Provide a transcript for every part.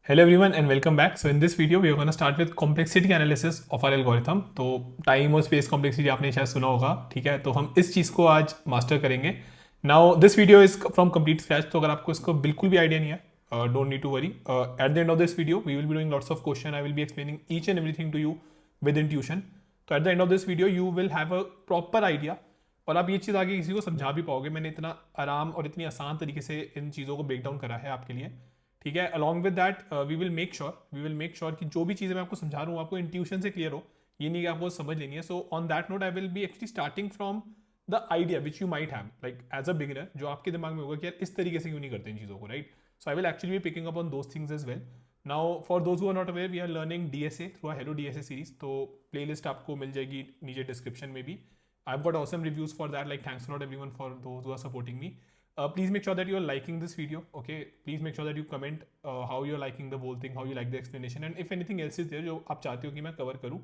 Hello everyone and welcome back. So in this video we are going to start with complexity analysis of our algorithm. तो time और space complexity आपने शायद सुना होगा, ठीक है। तो हम इस चीज़ को आज मास्टर करेंगे. Now this video is from complete scratch, तो अगर आपको इसको बिल्कुल भी आइडिया नहीं है, don't need to worry. At the end of this video we will be doing lots of question. I will be explaining each and everything to you with intuition. तो at the end of this video you will have a proper idea और आप ये चीज़ आगे किसी को समझा भी पाओगे. मैंने इतना आराम और इतनी आसान तरीके से इन चीज़ों को ब्रेक डाउन करा है आपके लिए, ठीक है. Along with that we will make sure कि जो भी चीज़ें मैं आपको समझा रहा हूँ आपको इंट्यूशन से क्लियर हो. ये नहीं कि आपको समझ लेनी है. So on that note I will be actually starting from the idea which you might have like as a beginner, जो आपके दिमाग में होगा कि यार इस तरीके से क्यों नहीं करते इन चीज़ों को, right. So I will actually be picking up on those things as well. Now for those who are not aware we are learning DSA through a hello DSA series. तो प्लेलिस्ट आपको मिल जाएगी नीचे डिस्क्रिप्शन में भी. I have got awesome reviews for that, like thanks not everyone for those who are supporting me. Please make sure that you are liking this video, okay. Please make sure that you comment how you are liking the whole thing, how you like the explanation, and if anything else is there जो आप चाहते हो कि मैं cover करूँ.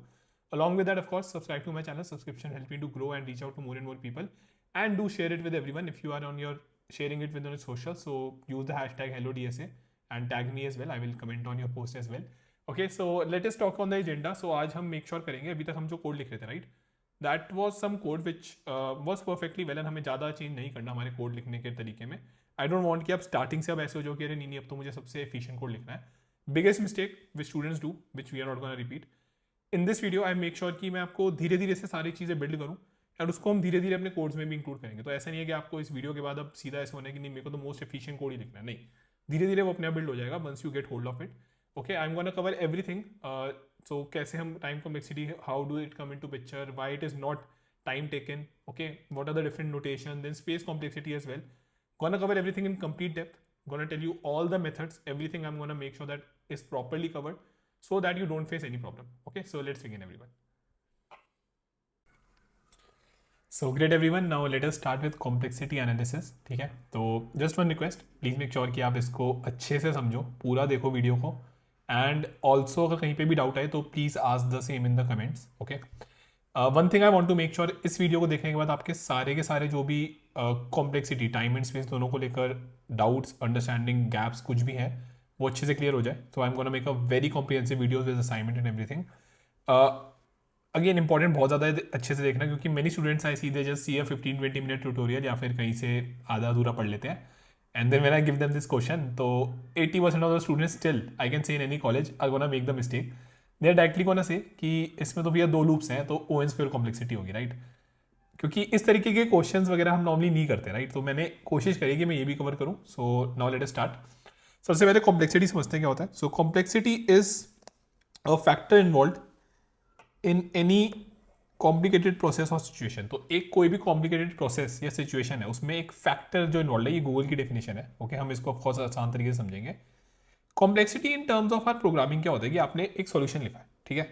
Along with that, of course, subscribe to my channel. Subscription help me to grow and reach out to more and more people. And do share it with everyone if you are on your sharing it with your social. So use the hashtag HelloDSA and tag me as well. I will comment on your post as well. Okay, so let us talk on the agenda. So आज हम make sure करेंगे, अभी तक हम जो code लिख रहे थे, right? That was some code which was perfectly well and हमें ज़्यादा चेंज नहीं करना हमारे कोड लिखने के तरीके में. आई डोंट वांट कि आप स्टार्टिंग से अब ऐसे हो जाओ कि अरे नहीं अब तो मुझे सबसे एफिशिएंट कोड लिखना है. Biggest mistake which students do which we are not gonna repeat in this video. I make sure कि मैं आपको धीरे धीरे से सारी चीज़ें बिल्ड करूँ और उसको हम धीरे धीरे अपने कोड्स में भी इंक्लूड करेंगे. तो ऐसा नहीं है कि आपको इस वीडियो के बाद अब सीधा ऐसा होना है कि नहीं मेरे को तो मोस्ट एफिशिएंट कोड ही लिखना है. नहीं, धीरे धीरे वो अपने आप बिल्ड हो जाएगा once you get hold of it. Okay, I am gonna cover everything. So कैसे हम time complexity, how do it come into picture, why it is not time taken, okay, what are the different notation, then space complexity as well. Gonna cover everything in complete depth. Gonna tell you all the methods, everything. I'm gonna make sure that is properly covered so that you don't face any problem. Okay, so let's begin everyone. So great everyone, now let us start with complexity analysis. ठीक है, तो just one request, please make sure कि आप इसको अच्छे से समझो, पूरा देखो वीडियो को. एंड ऑल्सो अगर कहीं पे भी डाउट आए तो please ask the same in the comments. Okay, one thing I want to make sure, इस वीडियो को देखने के बाद आपके सारे के सारे जो भी कॉम्प्लेक्सिटी, टाइम एंड स्पेस दोनों को लेकर डाउट्स, अंडरस्टैंडिंग, गैप्स कुछ भी है वो अच्छे से क्लियर हो जाए. तो I am gonna make a very comprehensive video with assignment and everything. Again important बहुत ज़्यादा अच्छे से देखना, क्योंकि many students I see they just see a 15-20 minute tutorial या फिर कहीं से आधा अधूरा पढ़ लेते हैं. And then when I give them this question, तो 80% of the students still I can say in any college are gonna make the mistake. They are directly gonna say कि इसमें तो भैया दो लूप्स हैं तो ओ एन स्क्वायर कॉम्प्लेक्सिटी होगी, right. क्योंकि इस तरीके के क्वेश्चंस वगैरह हम नॉर्मली नहीं करते, राइट. तो मैंने कोशिश करी कि मैं ये भी कवर करूँ. So now let us start. सबसे पहले कॉम्प्लेक्सिटी समझते हैं क्या होता है. So complexity is a factor involve in any complicated process और सिचुएशन. तो एक कोई भी कॉम्प्लिकेटेड प्रोसेस या सिचुएशन है उसमें एक फैक्टर जो इन्वॉल्व है, ये गूगल की डेफिनेशन है. ओके, हम इसको ऑफकोर्स आसान तरीके से समझेंगे. Complexity in terms of R programming क्या होता है कि आपने एक सॉल्यूशन लिखा है, ठीक है.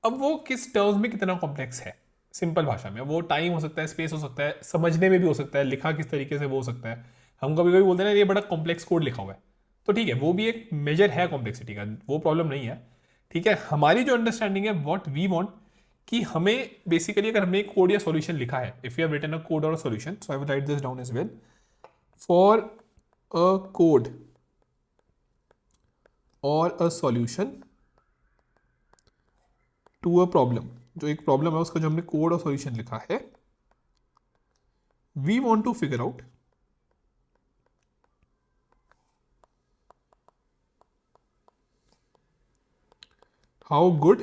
अब वो किस टर्म्स में कितना कॉम्प्लेक्स है, सिंपल भाषा में वो टाइम हो सकता है, स्पेस हो सकता है, समझने में भी हो सकता है, लिखा किस तरीके से वो हो सकता है. हम कभी कभी बोलते हैं ना ये बड़ा कॉम्प्लेक्स कोड लिखा हुआ है, तो ठीक है वो भी एक मेजर है कॉम्प्लेक्सिटी का, वो प्रॉब्लम नहीं है. ठीक है, हमारी जो अंडरस्टैंडिंग है व्हाट वी वांट कि हमें बेसिकली अगर हमने एक कोड या सॉल्यूशन लिखा है, if you have written a code और a solution, so I will write this down as well. For a code और a solution to a problem, जो एक प्रॉब्लम है उसका जो हमने कोड और सॉल्यूशन लिखा है, we want to figure out how good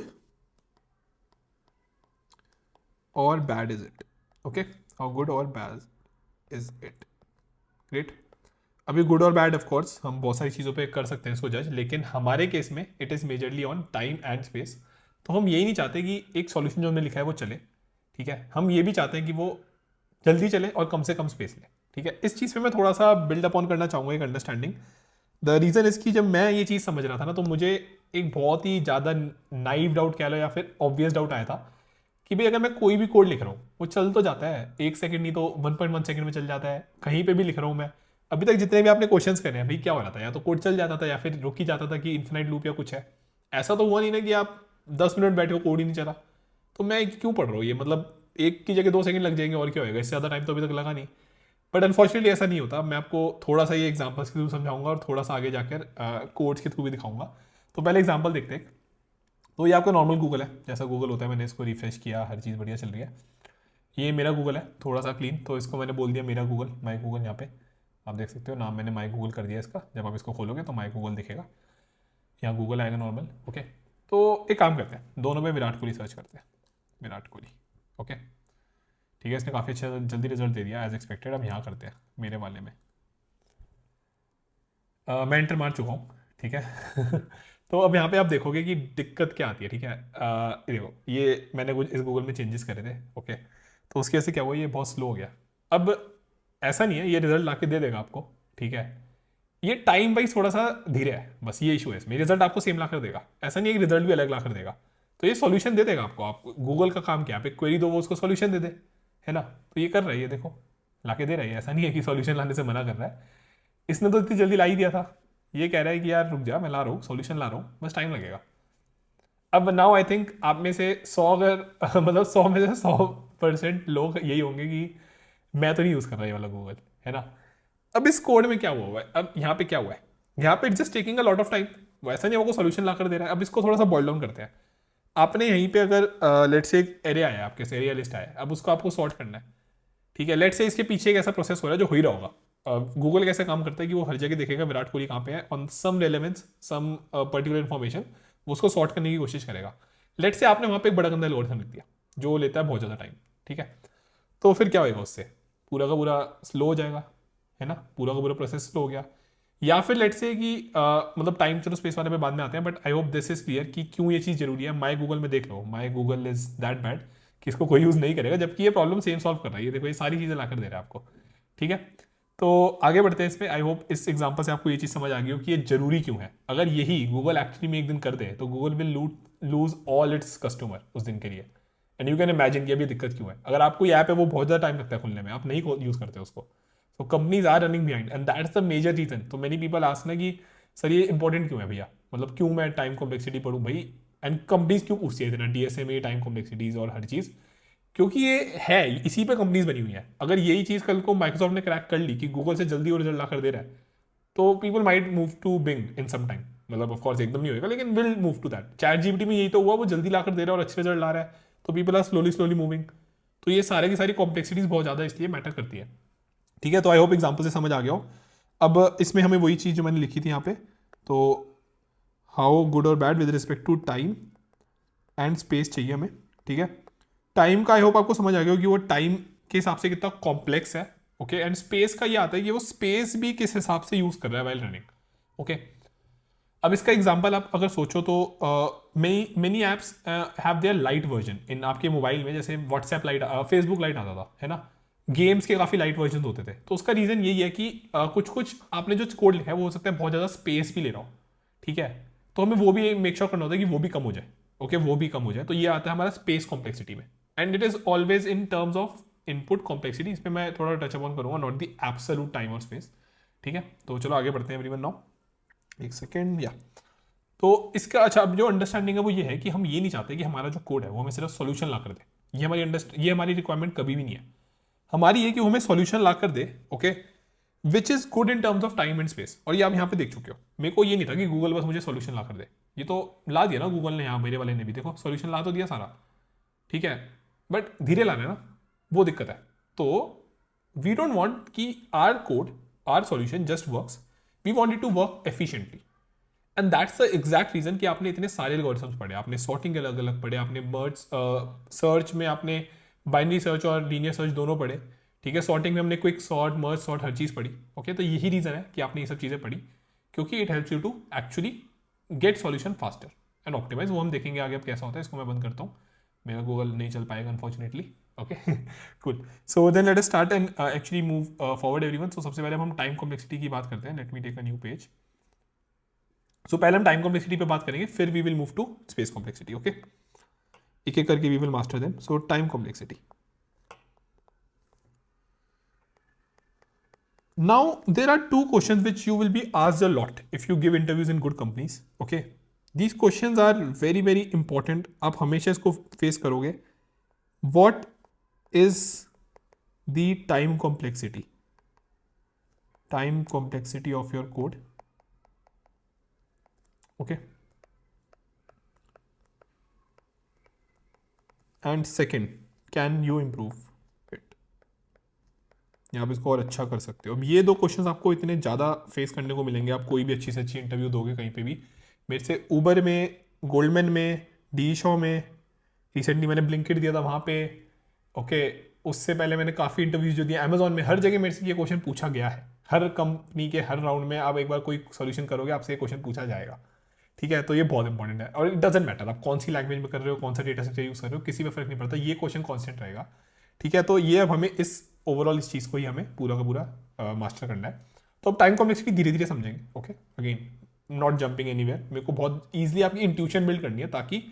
और bad is it. Okay, how good और बैड इज इट. ग्रेट. अभी गुड और बैड ऑफ कोर्स हम बहुत सारी चीज़ों पे कर सकते हैं इसको जज, लेकिन हमारे केस में it is majorly on time and space. तो हम यही नहीं चाहते कि एक सॉल्यूशन जो हमने लिखा है वो चले, ठीक है. हम ये भी चाहते हैं कि वो जल्दी चले और कम से कम स्पेस ले, ठीक है. इस चीज़ पे मैं थोड़ा सा बिल्ड अप ऑन करना चाहूँगा एक अंडरस्टैंडिंग. द रीज़न इसकी, जब मैं ये चीज़ समझ रहा था ना तो मुझे एक बहुत ही ज़्यादा नाइव डाउट कह लो या फिर ऑब्वियस डाउट आया था कि भाई अगर मैं कोई भी कोड लिख रहा हूँ वो चल तो जाता है, 1 सेकंड नहीं तो 1.1 सेकंड में चल जाता है. कहीं पे भी लिख रहा हूँ मैं, अभी तक जितने भी आपने क्वेश्चंस करे हैं भाई क्या हो रहा था, या तो कोड चल जाता था या फिर रुक ही जाता था कि इन्फिनाइट लूप या कुछ है. ऐसा तो हुआ नहीं ना कि आप 10 मिनट बैठे हो कोड ही नहीं चला. तो मैं क्यों पढ़ रहा हूँ ये, मतलब एक की जगह 2 सेकंड लग जाएंगे और क्या होएगा, इससे ज़्यादा टाइम तो अभी तक लगा नहीं. बट अनफॉर्चुनेटली ऐसा नहीं होता। मैं आपको थोड़ा सा ये एग्जाम्पल्स के थ्रू समझाऊंगा और थोड़ा सा आगे जाकर कोड्स के थ्रू भी दिखाऊंगा। तो पहले एग्जाम्पल देखते हैं। तो ये आपका नॉर्मल गूगल है, जैसा गूगल होता है। मैंने इसको रिफ्रेश किया, हर चीज़ बढ़िया चल रही है। ये मेरा गूगल है, थोड़ा सा क्लीन, तो इसको मैंने बोल दिया मेरा गूगल, माई गूगल। यहाँ पे आप देख सकते हो नाम मैंने माई गूगल कर दिया इसका। जब आप इसको खोलोगे तो माई गूगल दिखेगा, यहाँ गूगल आएगा नॉर्मल। ओके, तो एक काम करते हैं, दोनों में विराट कोहली सर्च करते हैं। विराट कोहली, ओके ठीक है, इसने काफ़ी अच्छा जल्दी रिजल्ट दे दिया एज एक्सपेक्टेड। अब यहाँ करते हैं मेरे वाले में। मैं एंटर मार चुका हूँ, ठीक है। तो अब यहाँ पे आप देखोगे कि दिक्कत क्या आती है, ठीक है। देखो ये मैंने कुछ इस गूगल में चेंजेस करे थे, ओके, तो उसकी वजह से क्या हुआ, ये बहुत स्लो हो गया। अब ऐसा नहीं है, ये रिजल्ट ला के दे देगा आपको, ठीक है। ये टाइम वाइज थोड़ा सा धीरे है, बस ये इशू है इसमें। रिजल्ट आपको सेम ला कर देगा, ऐसा नहीं है कि रिजल्ट भी अलग ला कर देगा। तो ये सॉल्यूशन दे देगा आपको। आप गूगल का काम क्या है, आप एक क्वेरी दो, वो उसको सॉल्यूशन दे दे, है ना। तो ये कर रहा है, ये देखो ला के दे रहा है। ऐसा नहीं है कि सॉल्यूशन लाने से मना कर रहा है, इसने तो इतनी जल्दी ला ही दिया था। ये कह रहा है कि यार रुक जा, मैं ला रहा हूँ, सॉल्यूशन ला रहा हूँ, बस टाइम लगेगा। अब नाउ आई थिंक आप में से 100 अगर मतलब 100 में से 100% लोग यही होंगे कि मैं तो नहीं यूज़ कर रहा ये वाला गूगल, है ना। अब इस कोड में क्या हुआ है, अब यहाँ पे क्या हुआ है, यहाँ पे it's just taking a lot of time. वैसा नहीं, आपको सॉल्यूशन ला कर दे रहा है। अब इसको थोड़ा सा बॉइल डाउन करते हैं। आपने यहीं पे अगर लेट्स से एक एरे आया, आपके एरिया लिस्ट आया, अब उसको आपको सॉर्ट करना है, ठीक है। लेट्स से इसके पीछे एक ऐसा प्रोसेस हो रहा है जो हो ही रहा होगा। गूगल कैसे काम करता है कि वो हर जगह देखेगा विराट कोहली कहाँ पे है, on some relevance, some particular information, वो उसको सॉर्ट करने की कोशिश करेगा। लेट्स से आपने वहाँ पे एक बड़ा गंदा एल्गोरिथम लिख दिया जो लेता है बहुत ज़्यादा टाइम, ठीक है। तो फिर क्या होगा, उससे पूरा का पूरा स्लो हो जाएगा, है ना, पूरा का पूरा प्रोसेस स्लो हो गया। या फिर लेट्स से कि मतलब टाइम चलो स्पेस वाले पे बाद में आते हैं, but I hope this is clear कि क्यों ये चीज़ जरूरी है। माई गूगल में देख लो, my Google is that bad कि इसको कोई यूज़ नहीं करेगा, जबकि ये प्रॉब्लम सेम सॉल्व कर रहा है। ये देखो, ये सारी चीज़ें ला कर दे रहा है आपको, ठीक है। तो आगे बढ़ते हैं इस पर। आई होप इस एग्जाम्पल से आपको ये चीज़ समझ आ गई हो कि ये जरूरी क्यों है। अगर यही गूगल एक्चुअली में एक दिन कर दे तो Google will lose all its customer उस दिन के लिए। एंड यू कैन इमेजिन कि अभी दिक्कत क्यों है। अगर आपको ये ऐप है वो बहुत ज़्यादा टाइम लगता है खुलने में, आप नहीं यूज़ करते उसको, तो companies are running behind and that's the major reason. तो मेनी पीपल आस्क ना कि सर ये इंपॉर्टेंट क्यों है भैया, मतलब क्यों मैं टाइम कॉम्प्लेक्सिटी पढ़ूँ भाई। एंड कंपनीज क्यों पूछती है इतना डीएसए में टाइम कॉम्प्लेक्सिटीज और हर चीज़, क्योंकि ये है, इसी पे कंपनीज बनी हुई है। अगर यही चीज़ कल को माइक्रोसॉफ्ट ने क्रैक कर ली कि गूगल से जल्दी और रिजल्ट ला कर दे रहा है, तो people might move to Bing in some time. मतलब ऑफ कोर्स एकदम नहीं होगा, लेकिन will move to that. ChatGPT में यही तो हुआ, वो जल्दी ला कर दे रहा है और अच्छे रिजल्ट ला रहा है, तो people are slowly slowly moving. तो ये सारे की सारी कॉम्प्लेक्सिटीज बहुत ज़्यादा इसलिए मैटर करती है, ठीक है। तो आई होप एग्जाम्पल से समझ आ गया हो। अब इसमें हमें वही चीज़ जो मैंने लिखी थी यहाँ पे, तो हाउ गुड और bad with respect to time and space चाहिए हमें, ठीक है। टाइम का आई होप आपको समझ आ गया हो कि वो टाइम के हिसाब से कितना कॉम्प्लेक्स है, ओके। एंड स्पेस का ये आता है कि वो स्पेस भी किस हिसाब से यूज़ कर रहा है वाइल रनिंग, ओके। अब इसका एग्जांपल आप अगर सोचो तो many apps have their light version इन आपके मोबाइल में, जैसे व्हाट्सएप लाइट, फेसबुक लाइट आता था, है ना। गेम्स के काफ़ी लाइट वर्जन होते थे। तो उसका रीज़न यही है कि कुछ कुछ आपने जो कोड लिखा है वो हो सकता है बहुत ज़्यादा स्पेस भी ले रहा हो, ठीक है। तो हमें वो भी मेक श्योर करना होता है कि वो भी कम हो जाए, ओके, वो भी कम हो जाए। तो ये आता है हमारा स्पेस कॉम्प्लेक्सिटी में, and it is always in terms of input complexity. इस पर मैं थोड़ा टच अपॉन करूंगा, नॉट द एब्सोल्यूट टाइम और स्पेस, ठीक है। तो चलो आगे बढ़ते हैं एवरीवन नाउ, एक सेकेंड या। तो इसका अच्छा अब जो अंडरस्टैंडिंग है वो ये है कि हम ये नहीं चाहते कि हमारा जो कोड है वो हमें सिर्फ सॉल्यूशन ला कर दे। ये हमारी रिक्वायरमेंट कभी भी नहीं है। हमारी ये कि वो हमें सॉल्यूशन ला कर दे, okay, which is good in terms of time and space. और ये आप यहाँ पे देख चुके हो, मेरे को ये नहीं था कि गूगल बस मुझे सॉल्यूशन ला कर दे। ये तो ला दिया ना गूगल ने, यहाँ मेरे वाले ने भी देखो सॉल्यूशन ला तो दिया सारा, ठीक है, बट धीरे ला रहे ना, वो दिक्कत है। तो वी डोंट वांट कि our code, our solution just works, we want it to work efficiently. And that's the exact reason कि आपने इतने सारे एल्गोरिथम्स पढ़े, आपने सॉर्टिंग अलग अलग पढ़े, आपने मर्ज सर्च में आपने बाइनरी सर्च और लीनियर सर्च दोनों पढ़े, ठीक है। सॉर्टिंग में हमने क्विक सॉर्ट, मर्ज सॉर्ट, हर चीज़ पढ़ी, ओके। तो यही रीज़न है कि आपने ये सब चीज़ें पढ़ी, क्योंकि it helps you to actually get solution faster and optimize. वो हम देखेंगे आगे अब कैसा होता है। इसको मैं बंद करता हूँ, मेरा गूगल नहीं चल पाएगा unfortunately, okay. Cool, so then let us start and actually move forward everyone. So सबसे पहले हम टाइम कॉम्प्लेक्सिटी की बात करते हैं। Let me take a new page. So पहले हम टाइम कॉम्प्लेक्सिटी पे बात करेंगे, फिर we will move to space complexity, okay. एक एक करके we will master them. So time complexity, now there are two questions which you will be asked a lot if you give interviews in good companies, okay. These questions are very very important, आप हमेशा इसको face करोगे। what is the time complexity, time complexity of your code. Okay, and second, can you improve it? आप इसको और अच्छा कर सकते हो। अब ये दो क्वेश्चंस आपको इतने ज़्यादा फेस करने को मिलेंगे, आप कोई भी अच्छी से अच्छी इंटरव्यू दोगे कहीं पे भी, मेरे से उबर में, गोल्डमैन में, डी शो में, रिसेंटली मैंने ब्लिंकिट दिया था वहाँ पे, ओके, उससे पहले मैंने काफ़ी इंटरव्यूज जो दिए अमेजोन में, हर जगह मेरे से ये क्वेश्चन पूछा गया है। हर कंपनी के हर राउंड में आप एक बार कोई सोल्यूशन करोगे, आपसे ये क्वेश्चन पूछा जाएगा, ठीक है। तो ये बहुत इंपॉर्टेंट है, और इट डजेंट मैटर आप कौन सी लैंग्वेज में कर रहे हो, कौन सा डेटा स्ट्रक्चर यूज कर रहे हो, किसी में फर्क नहीं पड़ता, ये क्वेश्चन कॉन्स्टेंट रहेगा, ठीक है। तो ये अब हमें इस ओवरऑल इस चीज़ को ही हमें पूरा का पूरा मास्टर करना है। तो अब टाइम कॉम्प्लेक्सिटी धीरे धीरे समझेंगे, okay. Again not jumping anywhere, मेरे को बहुत ईजिली आपकी इंट्यूशन बिल्ड करनी है ताकि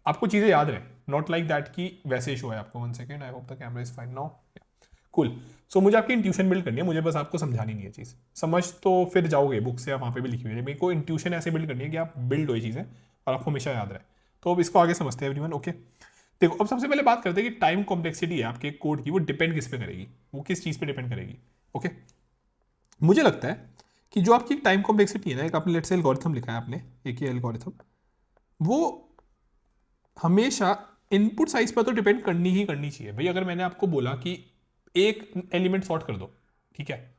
आपको चीज़ें याद रहे, नॉट लाइक दैट कि वैसे इशू है आपको। 1 second, I hope the camera is fine now, cool. So मुझे आपकी इंट्यूशन बिल्ड करनी है, मुझे बस आपको समझानी नहीं है चीज़, समझ तो फिर जाओगे बुक से, आप वहाँ पे भी लिखी हुई है, मेरे को इंट्यूशन ऐसे बिल्ड करनी है कि आप बिल्ड हो ये चीज़ें और आपको हमेशा याद रहे। तो अब इसको आगे समझते हैं एवरीवन, ओके। देखो अब सबसे पहले बात करते हैं कि टाइम कॉम्प्लेक्सिटी है आपके कोड की, वो डिपेंड किस पे करेगी, वो किस चीज़ पे डिपेंड करेगी, ओके। मुझे लगता है कि जो आपकी टाइम कॉम्प्लेक्सिटी है ना, एक आपने लेट्स से एल्गोरिथम लिखा है आपने, एक ही एल्गोरिथम, वो हमेशा इनपुट साइज पर तो डिपेंड करनी ही करनी चाहिए भाई। अगर मैंने आपको बोला कि एक एलिमेंट सॉर्ट कर दो, ठीक है,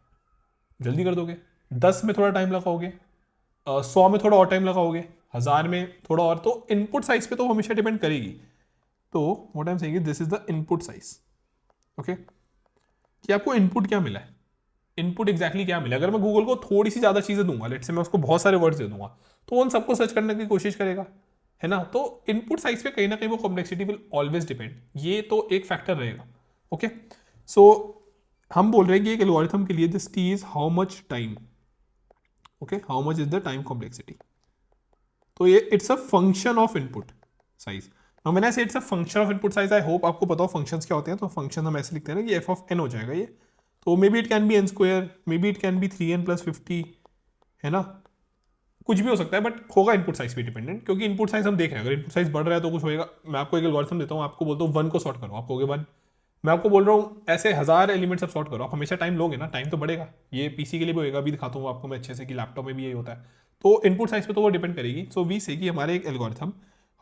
जल्दी कर दोगे, 10 में थोड़ा टाइम लगाओगे, 100 में थोड़ा और टाइम लगाओगे, 1000 में थोड़ा और, तो इनपुट साइज पे तो हमेशा डिपेंड करेगी। तो what I am saying, this is the input size, okay, कि आपको इनपुट क्या मिला है, इनपुट एग्जैक्टली क्या मिला। अगर मैं गूगल को थोड़ी सी ज़्यादा चीज़ें दूंगा, लेट्स से मैं उसको बहुत सारे वर्ड्स दे दूंगा, तो उन सबको सर्च करने की कोशिश करेगा, है ना। तो इनपुट साइज पे कहीं ना कहीं वो कॉम्प्लेक्सिटी विल ऑलवेज डिपेंड, ये तो एक फैक्टर रहेगा, ओके। सो हम बोल रहे हैं कि एक एल्गोरिथम के लिए this T is how much time, okay, how much is the time complexity. तो ये it's a function of input size. now मैंने ऐसे it's a function of input size, I hope आपको पता हो फंक्शंस क्या होते हैं। तो फंक्शन हम ऐसे लिखते हैं ना कि एफ ऑफ एन हो जाएगा ये, तो maybe it can be n square, maybe it can be 3n + 50, है ना, कुछ भी हो सकता है, बट होगा इनपुट साइज पे डिपेंडेंट, क्योंकि इनपुट साइज हम देख रहे हैं, अगर इनपुट साइज बढ़ रहा है तो कुछ होएगा। मैं आपको एक एल्गोरिथम देता हूँ, आपको बोलता हूँ 1 को सॉर्ट करो, आप कहोगे 1, मैं आपको बोल रहा हूँ ऐसे 1000 एलिमेंट्स आप सॉर्ट करो, आप हमेशा टाइम लोगे ना, टाइम तो बढ़ेगा। ये पीसी के लिए भी होएगा, अभी दिखाता हूँ आपको मैं अच्छे से कि लैपटॉप में भी यही होता है। तो इनपुट साइज पे तो वो डिपेंड करेगी। सो वी से कि हमारे एक algorithm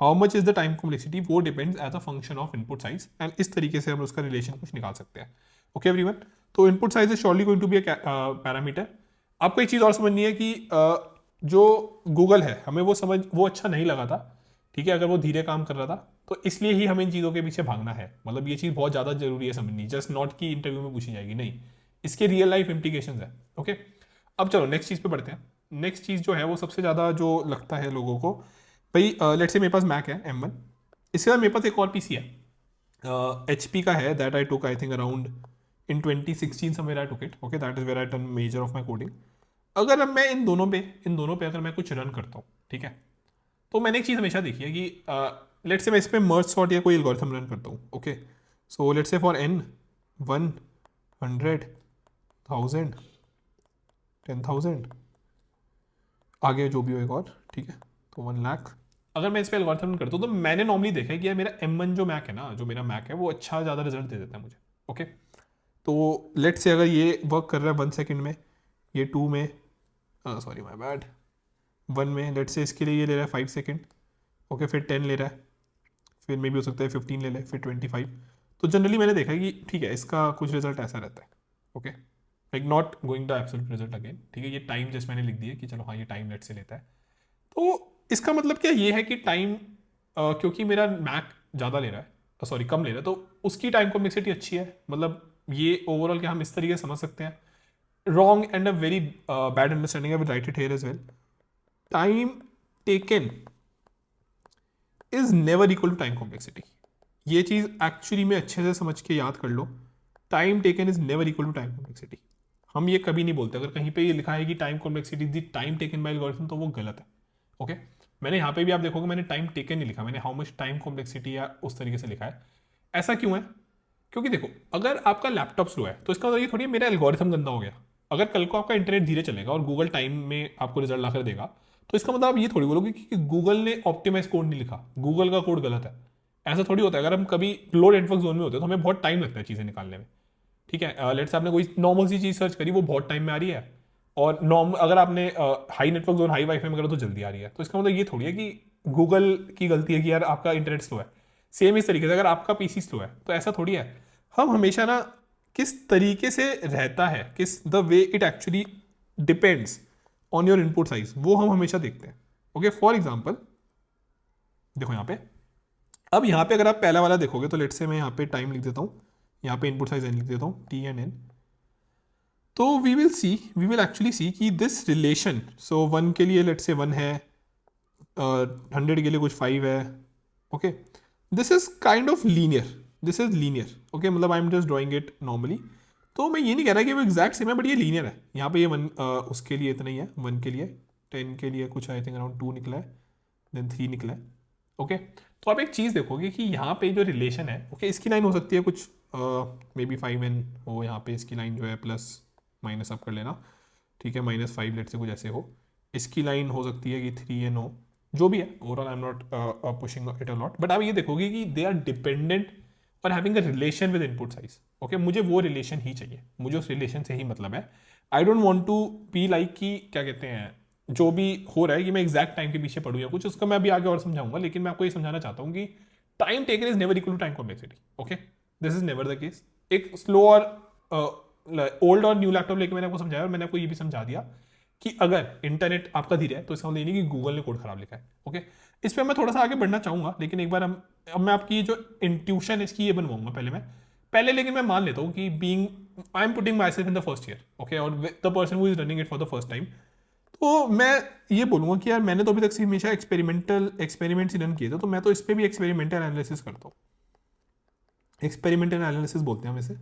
how much is the time complexity, वो depends as a function of input size, and इस तरीके से हम उसका रिलेशन कुछ निकाल सकते हैं, ओके एवरीवन। तो input size is surely going to be a parameter. आपको एक चीज़ और समझनी है कि जो गूगल है हमें वो अच्छा नहीं लगा था, ठीक है, अगर वो धीरे काम कर रहा था, तो इसलिए ही हमें इन चीज़ों के पीछे भागना है। मतलब ये चीज़ बहुत ज़्यादा जरूरी है समझनी, जस्ट नॉट कि इंटरव्यू में पूछी जाएगी, नहीं, इसके रियल लाइफ इम्प्लीकेशन है, ओके। अब चलो नेक्स्ट चीज़ पे बढ़ते हैं। नेक्स्ट चीज़ जो है वो सबसे ज़्यादा जो लगता है लोगों को, भाई लेट्स से मेरे पास मैक है M1, इसके बाद मेरे पास एक और पीसी है HP का है, that I took I think around in 2016 somewhere I took it, okay, that is where I done major of my coding. अगर अब मैं इन दोनों पे अगर मैं कुछ रन करता हूँ, ठीक है, तो मैंने एक चीज़ हमेशा देखी है कि लेट्स से मैं इस पर मर्ज सॉर्ट या कोई एल्गोरिथम रन करता हूँ, okay. So let's say for n 1 100 1000 10,000 आगे जो भी हो एक और, ठीक है, तो 1 लाख, अगर मैं इस पर एल्गोरिथम करता हूँ, तो मैंने नॉर्मली देखा है कि यार मेरा M1 जो मैक है ना, जो मेरा मैक है, वो अच्छा ज़्यादा रिजल्ट दे देता है मुझे, ओके। तो लेट्स से अगर ये वर्क कर रहा है 1 सेकेंड में, ये 2 में, सॉरी माय बैड, 1 में, लेट्स से इसके लिए ये ले रहा है 5 सेकेंड, ओके, फिर 10 ले रहा है, फिर मे भी हो सकता है 15 ले ले, फिर 25। तो जनरली मैंने देखा है कि ठीक है, इसका कुछ रिजल्ट ऐसा रहता है, okay, like not going the absolute result again, ठीक है, ये टाइम जस्ट मैंने लिख दिया कि चलो हाँ ये टाइम लेट से लेता है। तो इसका मतलब क्या ये है कि टाइम, क्योंकि मेरा मैक ज़्यादा ले रहा है, सॉरी कम ले रहा है, तो उसकी टाइम कॉम्प्लेक्सिटी अच्छी है। मतलब ये ओवरऑल क्या हम इस तरीके से समझ सकते हैं, wrong and a very bad understanding, I will write it here as well. Time taken is never equal to time complexity. ये चीज़ एक्चुअली में अच्छे से समझ के याद कर लो, time taken is never equal to time complexity. हम ये कभी नहीं बोलते, अगर कहीं पे ये लिखा है कि time complexity is the time taken bye algorithm, तो वो गलत है, ओके। मैंने यहाँ पे भी आप देखोगे मैंने टाइम टेकन नहीं लिखा, मैंने हाउ मच टाइम कॉम्प्लेक्सिटी या उस तरीके से लिखा है। ऐसा क्यों है? क्योंकि देखो, अगर आपका लैपटॉप स्लो है तो इसका मतलब ये थोड़ी मेरा एल्गोरिथम गंदा हो गया। अगर कल को आपका इंटरनेट धीरे चलेगा और गूगल टाइम में आपको रिजल्ट लाकर देगा, तो इसका मतलब आप ये थोड़ी बोलोगे कि गूगल ने ऑप्टिमाइज कोड नहीं लिखा, गूगल का कोड गलत है। ऐसा थोड़ी होता है। अगर हम कभी लो नेटवर्क जोन में होते हैं तो हमें बहुत टाइम लगता है चीज़ें निकालने में, ठीक है। लेट्स से आपने कोई नॉर्मल सी चीज़ सर्च करी, वो बहुत टाइम में आ रही है, और नॉर्म अगर आपने high network zone high wifi में करो तो जल्दी आ रही है। तो इसका मतलब ये थोड़ी है कि गूगल की गलती है कि यार आपका इंटरनेट स्लो है। सेम इस तरीके से अगर आपका पीसी स्लो है तो ऐसा थोड़ी है। हम हमेशा ना किस तरीके से रहता है, किस the way it actually depends on your input size, वो हम हमेशा देखते हैं। ओके, फॉर एग्जाम्पल देखो यहाँ पे, अब यहाँ पे अगर आप पहला वाला देखोगे तो लेट से मैं यहाँ पे टाइम लिख देता हूँ, यहाँ पे इनपुट साइज एन लिख देता हूँ, टी एंड एन। तो वी विल एक्चुअली सी कि दिस रिलेशन, सो 1 के लिए लेट से 1 है, 100 के लिए कुछ 5 है। Okay, this is kind of linear, this is linear. Okay, मतलब I am just drawing it normally. तो मैं ये नहीं कह रहा कि वो एग्जैक्ट सेम है, बट ये लीनियर है। यहाँ पे ये 1 उसके लिए इतना ही है, 1 के लिए, 10 के लिए कुछ आई थिंक अराउंड 2 निकला है, देन 3 निकला है। ओके, तो आप एक चीज़ देखोगे कि यहाँ पे जो रिलेशन है, ओके, इसकी लाइन हो सकती है कुछ मे बी 5n हो, यहाँ पे इसकी लाइन जो है प्लस माइनस आप कर लेना, ठीक है, -5 लेट से कुछ ऐसे हो। इसकी लाइन हो सकती है कि 3n हो, जो भी है, overall I am not pushing it a lot, but आप ये देखोगे कि दे आर डिपेंडेंट और having a relation with input size. Okay, मुझे वो रिलेशन ही चाहिए, मुझे उस रिलेशन से ही मतलब है। I don't want to be like कि क्या कहते हैं, जो भी हो रहा है कि मैं एग्जैक्ट टाइम के पीछे पढ़ूँ या कुछ, उसका मैं अभी आगे और समझाऊंगा, लेकिन मैं आपको ये समझाना चाहता हूँ कि time taken is never equal to time complexity. Okay, this is never the case. एक स्लो और ओल्ड और न्यू लैपटॉप लेके मैंने आपको समझाया, और मैंने आपको ये भी समझा दिया कि अगर इंटरनेट आपका धीरे है तो इसका मतलब ये नहीं कि गूगल ने कोड खराब लिखा है। ओके, इस पर मैं थोड़ा सा आगे बढ़ना चाहूंगा, लेकिन एक बार अब मैं आपकी जो इंट्यूशन है इसकी ये बनवाऊंगा पहले, लेकिन मैं मान लेता हूँ कि being I am putting myself in the first year, okay, और the person who is running it for the first time, तो मैं ये बोलूँगा कि यार मैंने तो अभी तक से हमेशा एक्सपेरिमेंट्स ही रन किए थे, तो मैं तो इस पर भी एक्सपेरिमेंटल एनालिसिस करता हूँ। एक्सपेरिमेंटल एनालिसिस बोलते हैं हम इसे।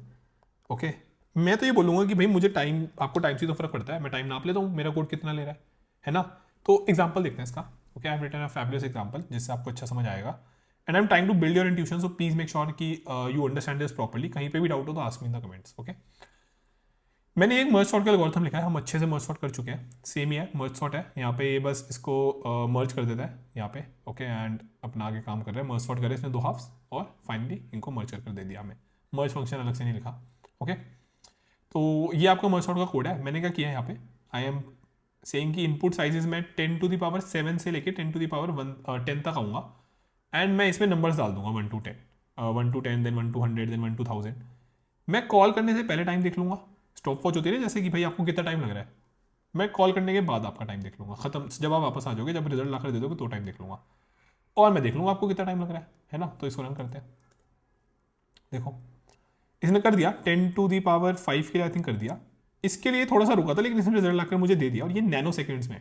ओके, मैं तो ये बोलूँगा कि भाई मुझे टाइम, आपको टाइम से तो फर्क पड़ता है, मैं टाइम नाप लेता हूँ मेरा कोड कितना ले रहा है ना। तो एग्जाम्पल देखते हैं इसका। Okay, I have written a fabulous example जिससे आपको अच्छा समझ आएगा, and I am trying to build your intuition, so please make sure कि यू अंडरस्टैंड दिस प्रॉपर्ली। कहीं पे भी डाउट हो तो ask me in the comments. Okay, मैंने एक मर्ज सॉर्ट का एल्गोरिथम लिखा है, हम अच्छे से मर्ज सॉर्ट कर चुके हैं, सेम ही है, मर्ज सॉर्ट है। यहाँ पे ये बस इसको मर्ज कर देता है यहाँ पे। ओके, एंड अपना आगे काम कर रहा है, मर्ज सॉर्ट करे इसने 2 हाफ्स, और फाइनली इनको मर्ज कर दे दिया हमें। मर्ज फंक्शन अलग से नहीं लिखा। ओके, तो ये आपका मर्ज सॉर्ट का कोड है। मैंने क्या किया है यहाँ पे, आई एम सेइंग कि इनपुट साइजेस में 10⁻7 से लेके 10⁻10 तक आऊँगा, एंड मैं इसमें नंबर्स डाल दूंगा 1 to 10, 1 to 10, then 1 to 100, then 1 to 1000। मैं कॉल करने से पहले टाइम देख लूँगा, स्टॉप वॉच होती है ना, जैसे कि भाई आपको कितना टाइम लग रहा है, मैं कॉल करने के बाद आपका टाइम देख लूँगा, खत्म, जब आप वापस आ जाओगे, जब रिजल्ट लाकर दे दोगे तो टाइम देख लूँगा, और मैं देख लूँगा आपको कितना टाइम लग रहा है ना। तो इसको रन करते हैं, देखो इसने कर दिया 10⁵ के लिए आई थिंक कर दिया। इसके लिए थोड़ा सा रुका था, लेकिन इसने रिजल्ट लाकर मुझे दे दिया, और ये नैनो सेकेंड्स में,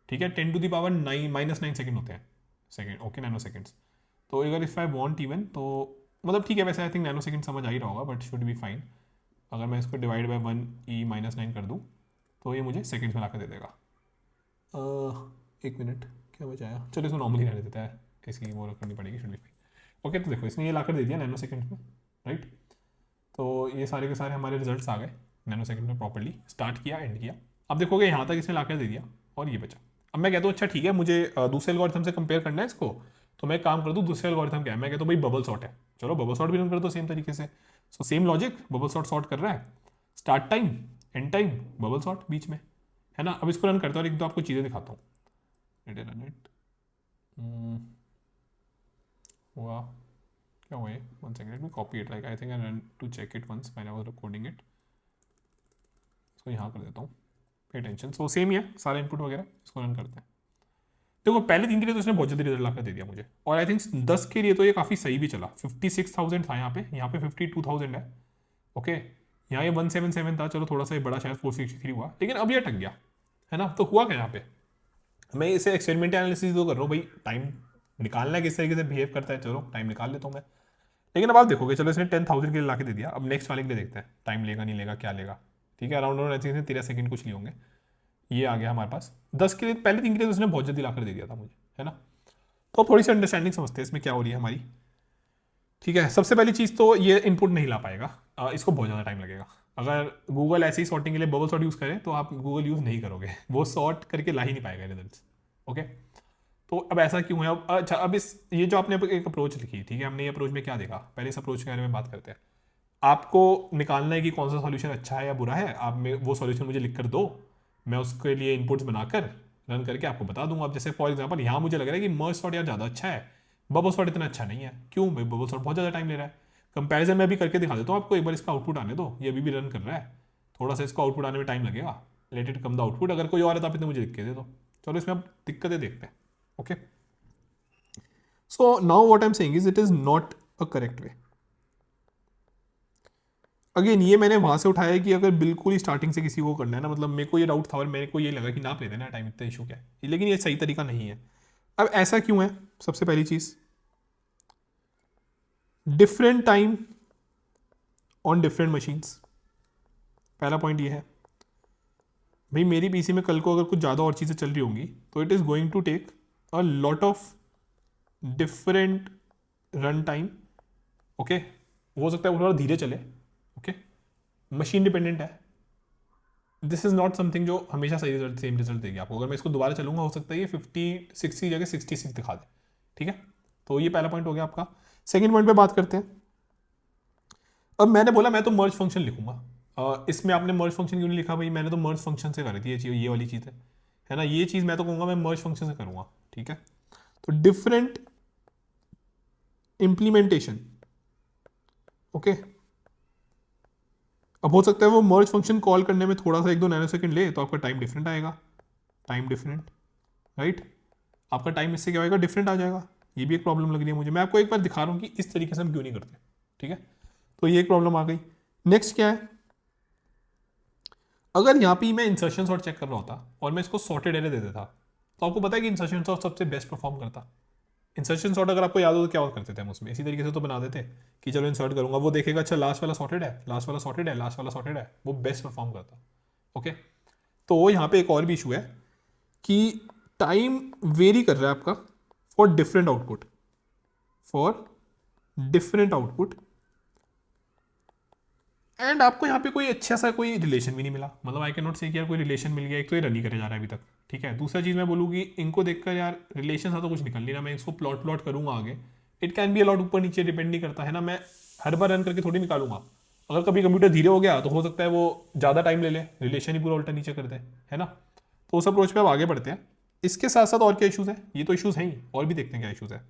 ठीक है, 10⁻9 सेकेंड होते हैं सेकेंड। Okay, nano seconds. तो अगर इफ आई वॉन्ट इवन, तो मतलब ठीक है, वैसे आई थिंक नैनो सेकेंड समझ आ ही रहा होगा, बट शुड बी फाइन। अगर मैं इसको डिवाइड बाय 1e-9 कर दूँ तो ये मुझे सेकेंड्स में लाकर दे देगा। 1 मिनट क्या बचाया, चलो इसको नॉर्मली रहने देता है, इसकी वो करनी पड़ेगी, शुड बी फाइन। ओके, तो देखो इसने ये लाकर दे दिया नैनो सेकेंड्स में, राइट। तो ये सारे के सारे हमारे रिजल्ट्स आ गए नैनो सेकेंड में, प्रॉपर्ली स्टार्ट किया, एंड किया। अब देखोगे यहाँ तक इसने लाकर दे दिया, और ये बचा। अब मैं कहता हूँ अच्छा ठीक है, मुझे दूसरे एल्गोरिथम से कंपेयर करना है इसको, तो मैं काम कर दूँ, दूसरे एल्गोरिथम क्या है, मैं कहता हूँ भाई बबल सॉर्ट है, चलो बबल सॉर्ट भी रन कर दो सेम तरीके से। So same logic, bubble sort sort कर रहा है, start time, end time, bubble sort बीच में, है ना। अब इसको रन करता हूँ और एक दो आपको चीज़ें दिखाता हूँ। रन इट, हुआ क्या हुआ, 1 second, let me copy it, like I think I run to check it once when I was recording it. इसको यहाँ कर देता हूँ, पे अटेंशन। सो सेम ही है सारे इनपुट वगैरह, इसको रन करते हैं। देखो पहले 3 के लिए तो उसने बहुत जल्दी रिजल्ट लाकर दे दिया मुझे, और आई थिंक 10 के लिए तो ये काफ़ी सही भी चला। 56,000 था यहाँ पे 52,000 है। ओके, यहाँ ये 177 था, चलो थोड़ा सा ये बड़ा शायद 463 हुआ, लेकिन अब ये अटक गया, है ना। तो हुआ क्या यहाँ पे, मैं इसे एक्सपेरिमेंट एनालिसिस तो कर रहा हूँ भाई, टाइम निकालना है किस तरीके से बिहेव करता है, चलो टाइम निकाल लेता हूँ मैं। लेकिन अब आप देखोगे, चलो इसने 10,000 के लिए ला के दे दिया, अब नेक्स्ट वाले के लिए देखते हैं टाइम लेगा नहीं लेगा, क्या लेगा। ठीक है, अराउंड आई थिंक 13 सेकंड कुछ लिए होंगे। ये आ गया हमारे पास 10 के लिए, पहले 3 के लिए तो उसने बहुत जल्दी ला कर दे दिया था मुझे, है ना। तो अब थोड़ी सी अंडरस्टैंडिंग समझते हैं इसमें क्या हो रही है हमारी। ठीक है, सबसे पहली चीज़ तो ये इनपुट नहीं ला पाएगा, इसको बहुत ज़्यादा टाइम लगेगा। अगर गूगल ऐसे ही सॉर्टिंग के लिए बबल सॉर्ट यूज़ करे तो आप गूगल यूज़ नहीं करोगे, वो सॉर्ट करके ला ही नहीं पाएगा रिजल्ट। ओके, तो अब ऐसा क्यों है। अब अच्छा, अब इस ये जो आपने एक अप्रोच लिखी, ठीक है, हमने ये अप्रोच में क्या देखा, पहले इस अप्रोच के बारे में बात करते हैं। आपको निकालना है कि कौन सा सॉल्यूशन अच्छा है या बुरा है, आप में वो सॉल्यूशन मुझे लिख कर दो, मैं उसके लिए इनपुट्स बनाकर रन करके आपको बता दूंगा। अब जैसे फॉर एग्जांपल यहाँ मुझे लग रहा है कि मर्ज सॉर्ट यार ज़्यादा अच्छा है, बबल सॉर्ट इतना अच्छा नहीं है। क्यों भाई? बबल सॉर्ट बहुत ज़्यादा टाइम ले रहा है। कंपैरिजन में भी करके दिखा देता हूँ आपको, एक बार इसका आउटपुट आने दो, ये अभी भी रन कर रहा है, थोड़ा सा इसको आउटपुट आने में टाइम लगेगा। Let it come the output. अगर कोई और है तो आप इतने मुझे दिक्कत दे दो। चलो इसमें अब दिक्कतें देखते हैं। Okay, so now what I am saying is it is not a correct way. Again ये मैंने वहां से उठाया कि अगर बिल्कुल ही स्टार्टिंग से किसी को करना है ना, मतलब मेरे को ये डाउट था और मेरे को ये लगा कि नाप लेते ना टाइम, इतना इशू क्या है, लेकिन ये सही तरीका नहीं है। अब ऐसा क्यों है? सबसे पहली चीज, different time on different machines. पहला पॉइंट ये है भाई, मेरी पीसी में कल को अगर कुछ ज़्यादा और चीज़ें चल रही होंगी तो it is going to take a lot of different run time. Okay, हो सकता है वो थोड़ा धीरे चले। ओके, मशीन डिपेंडेंट है। दिस इज नॉट समथिंग जो हमेशा सही रिजल्ट, सेम रिजल्ट देगी आपको। अगर मैं इसको दोबारा चलूंगा हो सकता है ये 56 की जगह 66 दिखा दे। ठीक है, तो ये पहला पॉइंट हो गया आपका। सेकेंड पॉइंट पे बात करते हैं। अब मैंने बोला मैं तो मर्ज फंक्शन लिखूंगा, इसमें आपने मर्ज फंक्शन क्यों नहीं लिखा भाई? मैंने तो मर्ज फंक्शन से करी थी ये चीज़, ये वाली चीज़ है ना, ये चीज़ मैं तो कहूँगा मैं मर्ज फंक्शन से करूँगा। ठीक है, तो डिफरेंट इंप्लीमेंटेशन। ओके, अब हो सकता है वो मर्ज फंक्शन कॉल करने में थोड़ा सा 1-2 नैनो सेकंड ले, तो आपका टाइम डिफरेंट आएगा। टाइम डिफरेंट, राइट, आपका टाइम इससे क्या होगा? डिफरेंट आ जाएगा। ये भी एक प्रॉब्लम लग रही है मुझे। मैं आपको एक बार दिखा रहा हूँ कि इस तरीके से हम क्यों नहीं करते। ठीक है, तो ये एक प्रॉब्लम आ गई। नेक्स्ट क्या है? अगर यहाँ पे मैं इंसर्शन सॉर्ट चेक कर रहा होता और मैं इसको सॉर्टेड एरे दे देता, तो आपको पता है कि इंसर्शन सॉर्ट सबसे बेस्ट परफॉर्म करता। इंसर्शन सॉर्ट अगर आपको याद हो तो क्या और करते थे हम उसमें? इसी तरीके से तो बना देते कि चलो इंसर्ट करूंगा, वो देखेगा अच्छा लास्ट वाला सॉर्टेड है, लास्ट वाला सॉर्टेड है, लास्ट वाला सॉर्टेड है, वो बेस्ट परफॉर्म करता। ओके, तो यहाँ पे एक और भी इशू है कि टाइम वेरी कर रहा है आपका for different output, for different output, and आपको यहाँ पे कोई अच्छा सा कोई रिलेशन भी नहीं मिला। मतलब आई कैन नॉट से कि यार कोई रिलेशन मिल गया। एक तो ये रन ही करे जा रहा है अभी तक। ठीक है, दूसरा चीज़ मैं बोलूँगी इनको देखकर यार रिलेशन सा तो कुछ निकल नहीं रहा। मैं इसको प्लॉट करूँगा आगे, इट कैन बी अलॉट, ऊपर नीचे डिपेंड नहीं करता है ना। मैं हर बार रन करके थोड़ी निकालूंगा। अगर कभी कंप्यूटर धीरे हो गया तो हो सकता है वो ज़्यादा टाइम ले ले, रिलेशन ही पूरा उल्टा नीचे कर दे, है ना। तो उस अप्रोच पे अब आगे बढ़ते हैं। इसके साथ साथ और क्या इशूज़ हैं? ये तो इशूज़ हैं ही, और भी देखते हैं क्या इशूज़ है।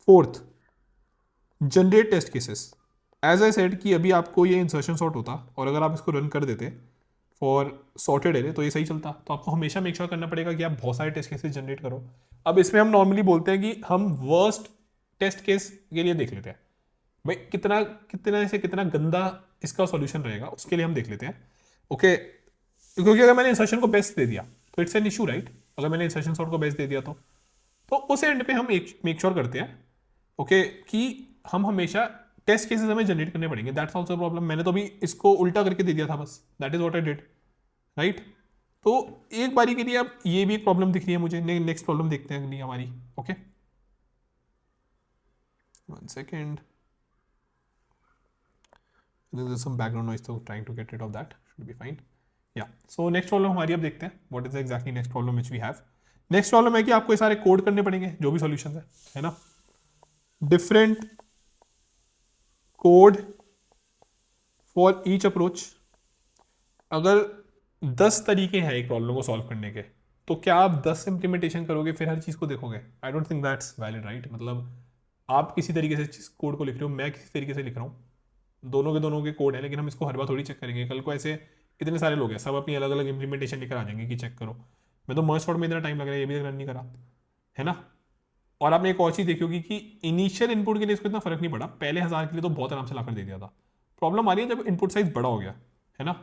Fourth, generate test cases. As I said कि अभी आपको ये इंसर्शन सॉर्ट होता और अगर आप इसको रन कर देते फॉर सॉर्टेड एरे तो ये सही चलता। तो आपको हमेशा मेक श्योर करना पड़ेगा कि आप बहुत सारे टेस्ट केसेस जनरेट करो। अब इसमें हम नॉर्मली बोलते हैं कि हम वर्स्ट टेस्ट केस के लिए देख लेते हैं भाई कितना कितना से कितना गंदा इसका सॉल्यूशन रहेगा, उसके लिए हम देख लेते हैं। ओके, क्योंकि अगर मैंने इंसर्शन को बेस्ट दे दिया तो इट्स एन इशू, राइट। अगर मैंने इंसर्शन सॉर्ट को बेस्ट दे दिया तो उस एंड पे हम मेक श्योर करते हैं ओके कि हम हमेशा टेस्ट केसेस हमें जनरेट करने पड़ेंगे। That's also problem. मैंने तो अभी इसको उल्टा करके दे दिया था बस, that is what I did, right. तो एक बारी के लिए अब ये भी एक प्रॉब्लम दिख रही है मुझे। नेक्स्ट प्रॉब्लम देखते हैं अगली हमारी। Okay, 1 second, there's some background noise, so trying to get rid of that, should be fine. Yeah, so next problem हमारी अब देखते हैं what is the exactly next problem which we have. Next problem है कि आपको ये सारे code करने पड़ेंगे जो भी सॉल्यूशंस है ना। Different code for each approach. अगर 10 तरीके हैं एक प्रॉब्लम को सॉल्व करने के, तो क्या आप 10 इंप्लीमेंटेशन करोगे फिर हर चीज़ को देखोगे? I don't think that's valid, right. मतलब आप किसी तरीके से कोड को लिख रहे हो, मैं किसी तरीके से लिख रहा हूँ, दोनों के कोड है, लेकिन हम इसको हर बार थोड़ी चेक करेंगे। कल को ऐसे इतने सारे लोग हैं, सब अपनी अलग अलग इंप्लीमेंटेशन लेकर आ जाएंगे कि चेक करो। मैं तो मर्ज सॉर्ट में इतना टाइम लग रहा है, ये भी रन नहीं करा, है ना। और आपने एक और चीज़ देखी होगी कि इनिशियल इनपुट के लिए इसको इतना फर्क नहीं पड़ा, पहले 1000 के लिए तो बहुत आराम से लाकर दे दिया था। प्रॉब्लम आ रही है जब इनपुट साइज बड़ा हो गया, है ना।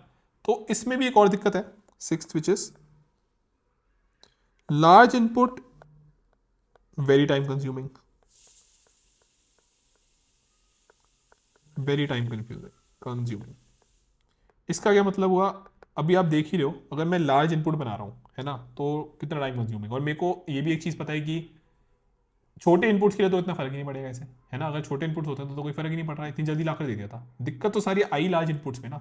तो इसमें भी एक और दिक्कत है, 6th which is large input very time consuming, very time consuming. इसका क्या मतलब हुआ? अभी आप देख ही रहे हो, अगर मैं लार्ज इनपुट बना रहा हूँ, है ना, तो कितना टाइम कंज्यूमिंग। और मेरे को ये भी एक चीज़ पता है कि छोटे इनपुट्स के लिए तो इतना फर्क ही नहीं पड़ेगा इसे, है ना। अगर छोटे इनपुट्स होते हैं तो कोई फर्क ही नहीं पड़ रहा है, इतनी जल्दी लाकर दे दिया था। दिक्कत तो सारी आई लार्ज इनपुट्स में ना।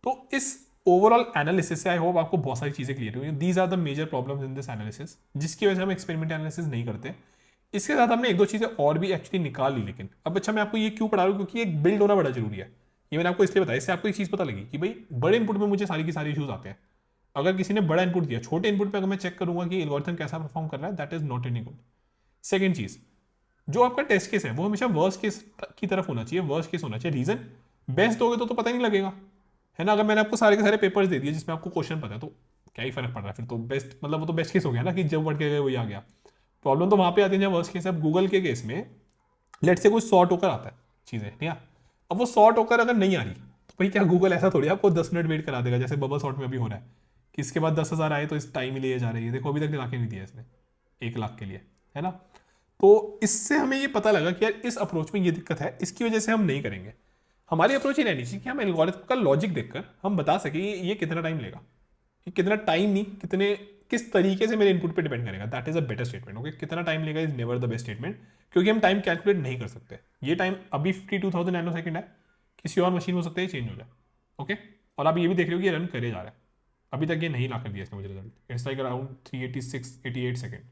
तो इस ओवरऑल एनालिसिस से आई होप आपको बहुत सारी चीज़ें क्लियर हुई। These are the major problems in this analysis, जिसकी वजह से हम एक्सपेरिमेंट एनालिसिस नहीं करते। इसके साथ हमने 1-2 चीज़ें और भी एक्चुअली निकाल ली, लेकिन अब अच्छा मैं आपको ये क्यों पढ़ा रहा हूँ, क्योंकि एक बिल्ड होना बड़ा जरूरी है। ये मैंने आपको इसलिए बताया, इससे आपको एक चीज़ पता लगी कि भाई बड़े इनपुट में मुझे सारी की सारी इशूज़ आते हैं, अगर किसी ने बड़ा इनपुट दिया, छोटे इनपुट पे अगर मैं चेक करूंगा कि एल्गोरिथम कैसा परफॉर्म कर रहा है, that is not any good. Second चीज, जो आपका टेस्ट केस है वो हमेशा वर्स्ट केस की तरफ होना चाहिए, वर्स्ट केस होना चाहिए। रीजन, बेस्ट दोगे तो पता ही नहीं लगेगा, है ना। अगर मैंने आपको सारे के सारे पेपर्स दे दिए जिसमें आपको क्वेश्चन पता है, तो क्या ही फर्क पड़ रहा है फिर तो। बेस्ट मतलब वो तो बेस्ट केस हो गया ना, कि जब बढ़ के गए वही आ गया। प्रॉब्लम तो वहां पे आती है जब वर्स्ट केस है। अब गूगल के केस में लेट से कोई 100 टोकर आता है चीजें, ठीक है। अब वो 100 टोकर अगर नहीं आ रही तो भाई क्या गूगल ऐसा थोड़ी आपको 10 मिनट वेट करा देगा, जैसे बबल शॉट में अभी हो रहा है कि इसके बाद 10,000 आए तो इस टाइम ही लिए जा रही है। देखो अभी तक ला के नहीं दिया इसने 1 लाख के लिए, है ना। तो इससे हमें ये पता लगा कि यार इस अप्रोच में ये दिक्कत है, इसकी वजह से हम नहीं करेंगे। हमारी अप्रोच ये रहनी चाहिए कि हम एल्गोरिथम का लॉजिक देखकर हम बता सके ये कितना टाइम लेगा, ये कितना टाइम नहीं, कितने किस तरीके से मेरे इनपुट पे डिपेंड करेगा। That is a better statement. Okay, कितना टाइम लेगा is never the best statement, क्योंकि हम टाइम कैलकुलेट नहीं कर सकते। ये टाइम अभी 52,000 नैनो सेकंड है, किसी और मशीन हो सकता है चेंज हो जाए। ओके, और आप ये भी देख रहे हो कि ये रन करे जा रहा है, अभी तक ये नहीं ला कर दिया इसने मुझे result. It's like around 386-88 second.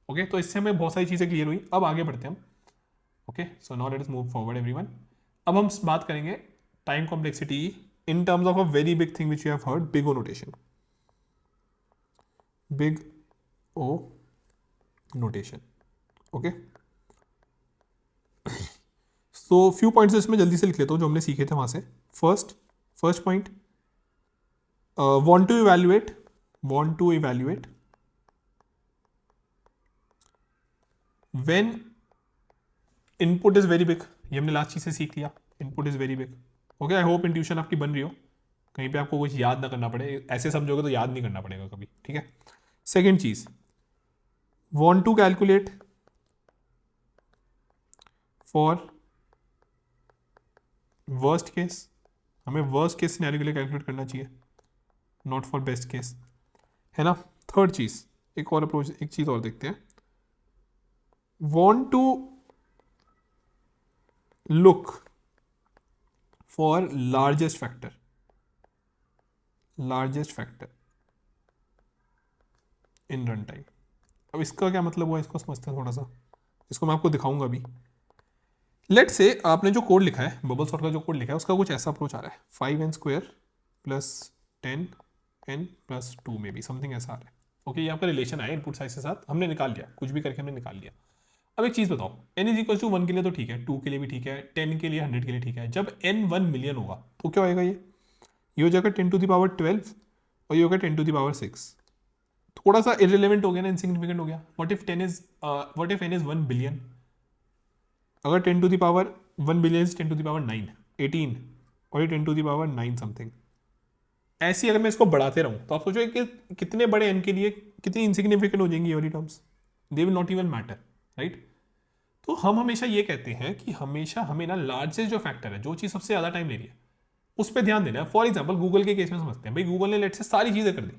Okay, तो इससे हमें बहुत सारी चीज़ें क्लियर हुई। अब आगे बढ़ते हैं हम। Okay, so now let us move forward everyone. अब हम बात करेंगे time complexity in terms of a very big thing which you have heard, big O notation. Big O notation. Okay, so few points इसमें जल्दी से लिख लेता हूँ जो हमने सीखे थे वहां से। First point, want to evaluate when input is very big। ये हमने लास्ट चीज से सीख लिया, input is very big. Okay, I hope intuition आपकी बन रही हो, कहीं पे आपको कुछ याद ना करना पड़े। ऐसे समझोगे तो याद नहीं करना पड़ेगा कभी, ठीक है। सेकेंड चीज, want to calculate for worst case। हमें वर्स्ट केस सिनेरियो के लिए कैलकुलेट करना चाहिए, नॉट फॉर बेस्ट केस, है ना। थर्ड चीज, एक और अप्रोच, एक चीज और देखते हैं। want to look for largest factor in run time। अब इसका क्या मतलब हुआ, इसको समझते हैं थोड़ा सा, इसको मैं आपको दिखाऊंगा अभी। लेट से आपने जो कोड लिखा है, बबल सॉर्ट का जो कोड लिखा है, उसका कुछ ऐसा अप्रोच आ रहा है, 5n² प्लस 10n प्लस 2 में भी समथिंग ऐसा आ रहा है। ओके, ये आपका रिलेशन आया इनपुट साइज के साथ, हमने निकाल लिया, कुछ भी करके हमने निकाल लिया। अब एक चीज़ बताओ, n इज इक्वल टू 1 के लिए तो ठीक है, 2 के लिए भी ठीक है, 10 के लिए, 100 के लिए ठीक है। जब n 1 मिलियन होगा तो क्या होएगा, ये हो जाएगा 10⁻12 और ये होगा 10⁻6। थोड़ा सा इररिलेवेंट हो गया ना, इनसिग्निफिकेंट हो गया। What if n is 1 billion. अगर 10⁻1 बिलियन इज 10⁻9, 18, और ये 10⁻9 समथिंग, ऐसी अगर मैं इसको बढ़ाते रहूं तो आप सोचो कि कितने बड़े n के लिए कितनी इनसिग्निफिकेंट हो जाएंगी ये वाली terms, they will not even matter, right. तो हम हमेशा ये कहते हैं कि हमेशा हमें ना लार्जेस्ट जो फैक्टर है, जो चीज़ सबसे ज़्यादा टाइम ले रही है, उस पर ध्यान देना है। फॉर एग्जाम्पल गूगल के केस में समझते हैं, भाई गूगल ने लेट से सारी चीज़ें कर दी,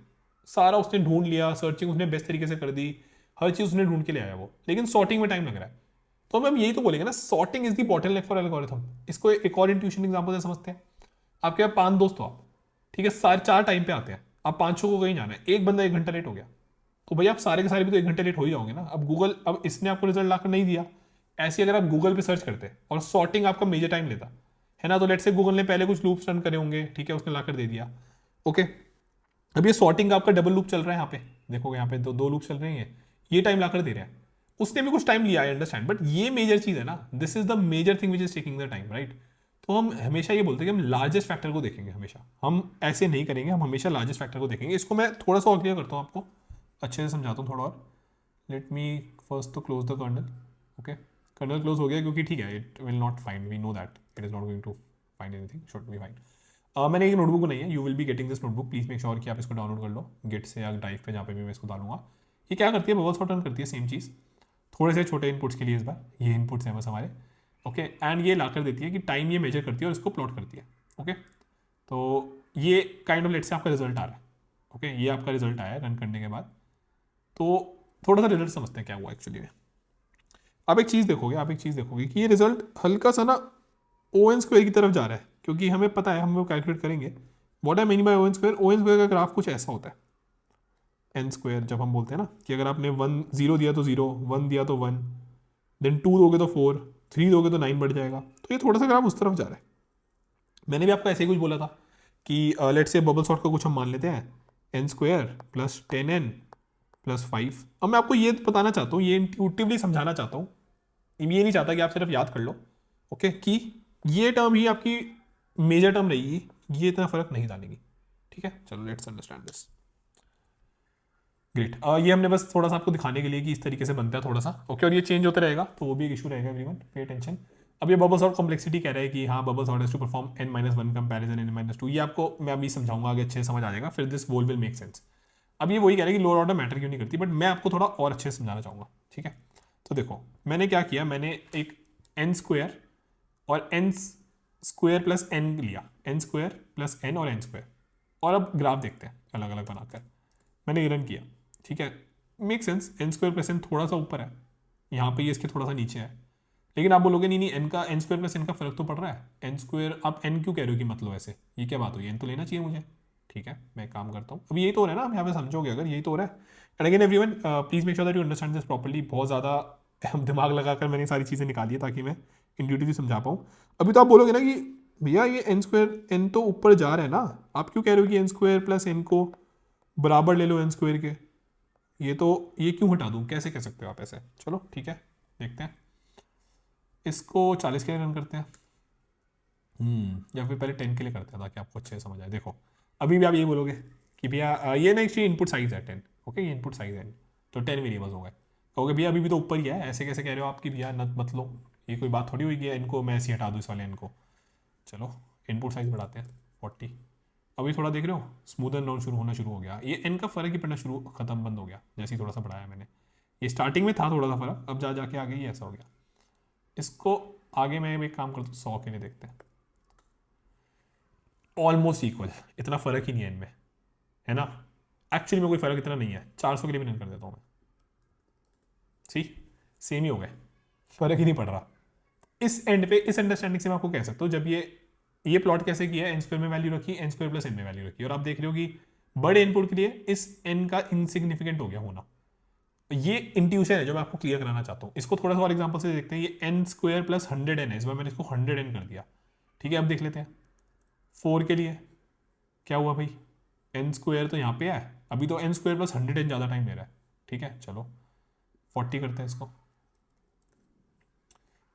सारा उसने ढूंढ लिया, सर्चिंग उसने बेस्ट तरीके से कर दी, हर चीज़ उसने ढूंढ के ले आया वो, लेकिन सॉर्टिंग में टाइम लग रहा है। तो हम यही तो बोलेंगे ना, sorting is the bottleneck for algorithm. इसको एक और इंट्यूशन एग्जाम्पल से समझते हैं। आपके पास 5 दोस्त हो आप, ठीक है, सारे 4 टाइम पे आते हैं, आप 5 को कहीं जाना है, एक बंदा 1 घंटा लेट हो गया, तो भाई आप सारे के सारे भी तो 1 घंटे लेट हो ही जाओगे ना। अब गूगल, अब इसने आपको रिजल्ट लाकर नहीं दिया, ऐसे अगर आप गूगल पे सर्च करते और सॉर्टिंग आपका मेजर टाइम लेता, है ना, तो लेट से गूगल ने पहले कुछ लूप्स रन करे होंगे, ठीक है, उसने लाकर दे दिया। ओके, अब ये सॉर्टिंग का आपका डबल लूप चल रहा है, यहाँ पे देखोगे, यहाँ पे दो लूप चल रहे हैं, ये टाइम लाकर दे रहा है, उसने भी कुछ टाइम लिया, आई अंडरस्टैंड, बट ये मेजर चीज है ना, this is the major thing which is taking the time, right. तो हम हमेशा ये बोलते हैं कि हम लार्जेस्ट फैक्टर को देखेंगे, हमेशा हम ऐसे नहीं करेंगे, हम हमेशा लार्जेस्ट फैक्टर को देखेंगे। इसको मैं थोड़ा सा और क्लियर करता हूँ, आपको अच्छे से समझाता हूँ थोड़ा और। लेट मी फर्स्ट तो close the kernel. Okay, kernel close हो गया, क्योंकि ठीक है, it will not find, we know that it is not going to find anything, should be find. मैंने एक नोटबुक बनाई है, you will be getting this notebook, please make sure कि आप इसको डाउनलोड कर लो गिट से या ड्राइव पे, जहाँ पे भी मैं इसको डालूंगा। ये क्या करती है, बबल सॉर्ट रन करती है, सेम चीज़, थोड़े से छोटे इनपुट्स के लिए इस बार, ये इनपुट्स हैं बस हमारे। ओके, एंड ये ला कर देती है कि टाइम ये मेजर करती है और इसको प्लॉट करती है। ओके, तो ये काइंड ऑफ लेट से आपका रिजल्ट आ रहा है। ओके, ये आपका रिजल्ट आया है रन करने के बाद। तो थोड़ा सा रिजल्ट समझते हैं क्या हुआ एक्चुअली में। आप एक चीज़ देखोगे कि ये रिजल्ट हल्का सा ना O(n)² की तरफ जा रहा है, क्योंकि हमें पता है, हम वो कैलकुलेट करेंगे। What I mean by O(n)² का ग्राफ कुछ ऐसा होता है, n², जब हम बोलते हैं ना कि अगर आपने 1 0 दिया तो 0, 1 दिया तो 1, देन 2 दोगे तो 4, 3 दोगे तो 9 बढ़ जाएगा। तो ये थोड़ा सा ग्राफ उस तरफ जा रहा है। मैंने भी आपको ऐसे ही कुछ बोला था कि लेट्स से बबल सॉर्ट का कुछ हम मान लेते हैं N square plus 10n plus 5। अब मैं आपको ये बताना चाहता हूँ, ये इंट्यूटिवली समझाना चाहता हूँ, ये नहीं चाहता कि आप सिर्फ याद कर लो, ओके, कि ये टर्म ही आपकी मेजर टर्म रहेगी, ये इतना फर्क नहीं डालेगी, ठीक है। चलो लेट्स अंडरस्टैंड दिस। ग्रेट, ये हमने बस थोड़ा सा आपको दिखाने के लिए कि इस तरीके से बनता है थोड़ा सा, ओके। और ये चेंज होता रहेगा तो वो भी एक इशू रहेगा, एवरीवन पे अटेंशन। अब ये बबल सॉर्ट कॉम्प्लेक्सिटी कह रहा है कि हाँ bubble sort has to perform n-1 comparison n-2, ये आपको मैं अभी समझाऊंगा, आगे अच्छे से समझ आ जाएगा, फिर this whole will make sense. अब ये वही कह रहा है कि लोअर ऑर्डर मैटर क्यों नहीं करती, बट मैं आपको थोड़ा और अच्छे से समझाना चाहूंगा, ठीक है। तो देखो मैंने क्या किया, मैंने एक n स्क्वायर और n स्क्वायर प्लस n लिया, n स्क्वायर प्लस n और n स्क्वायर, और अब ग्राफ देखते हैं अलग अलग बनाकर। मैंने ये रन किया, ठीक है, make sense, n square plus n थोड़ा सा ऊपर है, यहाँ पे ये इसके थोड़ा सा नीचे है, लेकिन आप बोलोगे नहीं नहीं एन का एन स्क्वायर प्लस एन का फर्क तो पड़ रहा है, एन स्क्वायर आप एन क्यों कह रहे हो कि मतलब ऐसे, ये क्या बात हुई, एन तो लेना चाहिए मुझे, ठीक है। मैं एक काम करता हूँ, अब यही तो हो रहा है ना, आप यहाँ पे समझोगे अगर यही तो हो रहा है। And again everyone please make sure that you understand this properly, बहुत ज़्यादा दिमाग लगाकर मैंने सारी चीज़ें निकाली है ताकि मैं इंट्यूटिवली समझा पाऊँ। अभी तो आप बोलोगे ना कि भैया ये एन स्क्वायर एन तो ऊपर जा रहा है ना, आप क्यों कह रहे हो कि एन स्क्वायर प्लस एन को बराबर ले लो एन स्क्वायर के, ये तो ये क्यों हटा दूं, कैसे कह सकते हो आप ऐसे। चलो ठीक है, देखते हैं इसको 40 के लिए रन करते हैं, या फिर पहले 10 के लिए करते हैं ताकि आपको अच्छे से समझ आए। देखो अभी भी आप ये बोलोगे कि भैया ये ना एक्चुअली इनपुट साइज है 10, ओके, ये इनपुट साइज है तो 10 वेरिएबल्स हो गए। कहोगे भैया अभी भी तो ऊपर ही है, ऐसे कैसे कह रहे हो आप कि भैया मत लो, ये कोई बात थोड़ी हुई कि इनको मैं ऐसे हटा दूँ इस वाले इनको। चलो इनपुट साइज बढ़ाते हैं 40। अभी थोड़ा देख रहे हो स्मूथ एंड डाउन शुरू होना शुरू हो गया, ये एन का फर्क ही पड़ना शुरू खत्म बंद हो गया जैसे ही थोड़ा सा बढ़ाया मैंने। ये स्टार्टिंग में था थोड़ा सा फर्क, अब जा जाके आगे ही ऐसा हो गया। इसको आगे मैं एक काम करता हूँ 100 के लिए देखते हैं, ऑलमोस्ट इक्वल, इतना फर्क ही नहीं है इनमें, है ना। एक्चुअली में कोई फर्क इतना नहीं है, 400 के लिए भी रन कर देता हूँ मैं, सी सेम ही हो गए, फर्क ही नहीं पड़ रहा। इस एंड पे इस अंडरस्टैंडिंग से मैं आपको कह सकता हूँ, जब ये प्लॉट कैसे किया है, एन स्क्वायर में वैल्यू रखी, एन स्क्वायर प्लस एन में वैल्यू रखी, और आप देख रहे हो कि बड़े इनपुट के लिए इस एन का इनसिग्निफिकेंट हो गया होना। ये इंट्यूशन है जो मैं आपको क्लियर कराना चाहता हूँ। इसको थोड़ा सा और एग्जांपल से देखते हैं, ये एन स्क्वायर प्लस 100n है, इस बार मैंने इसको 100n कर दिया, ठीक है। अब देख लेते हैं 4 के लिए क्या हुआ भाई, एन स्क्वायर तो यहाँ पे है, अभी तो एन स्क्वायर प्लस 100n ज़्यादा टाइम ले रहा है, ठीक है। चलो 40 करते हैं इसको,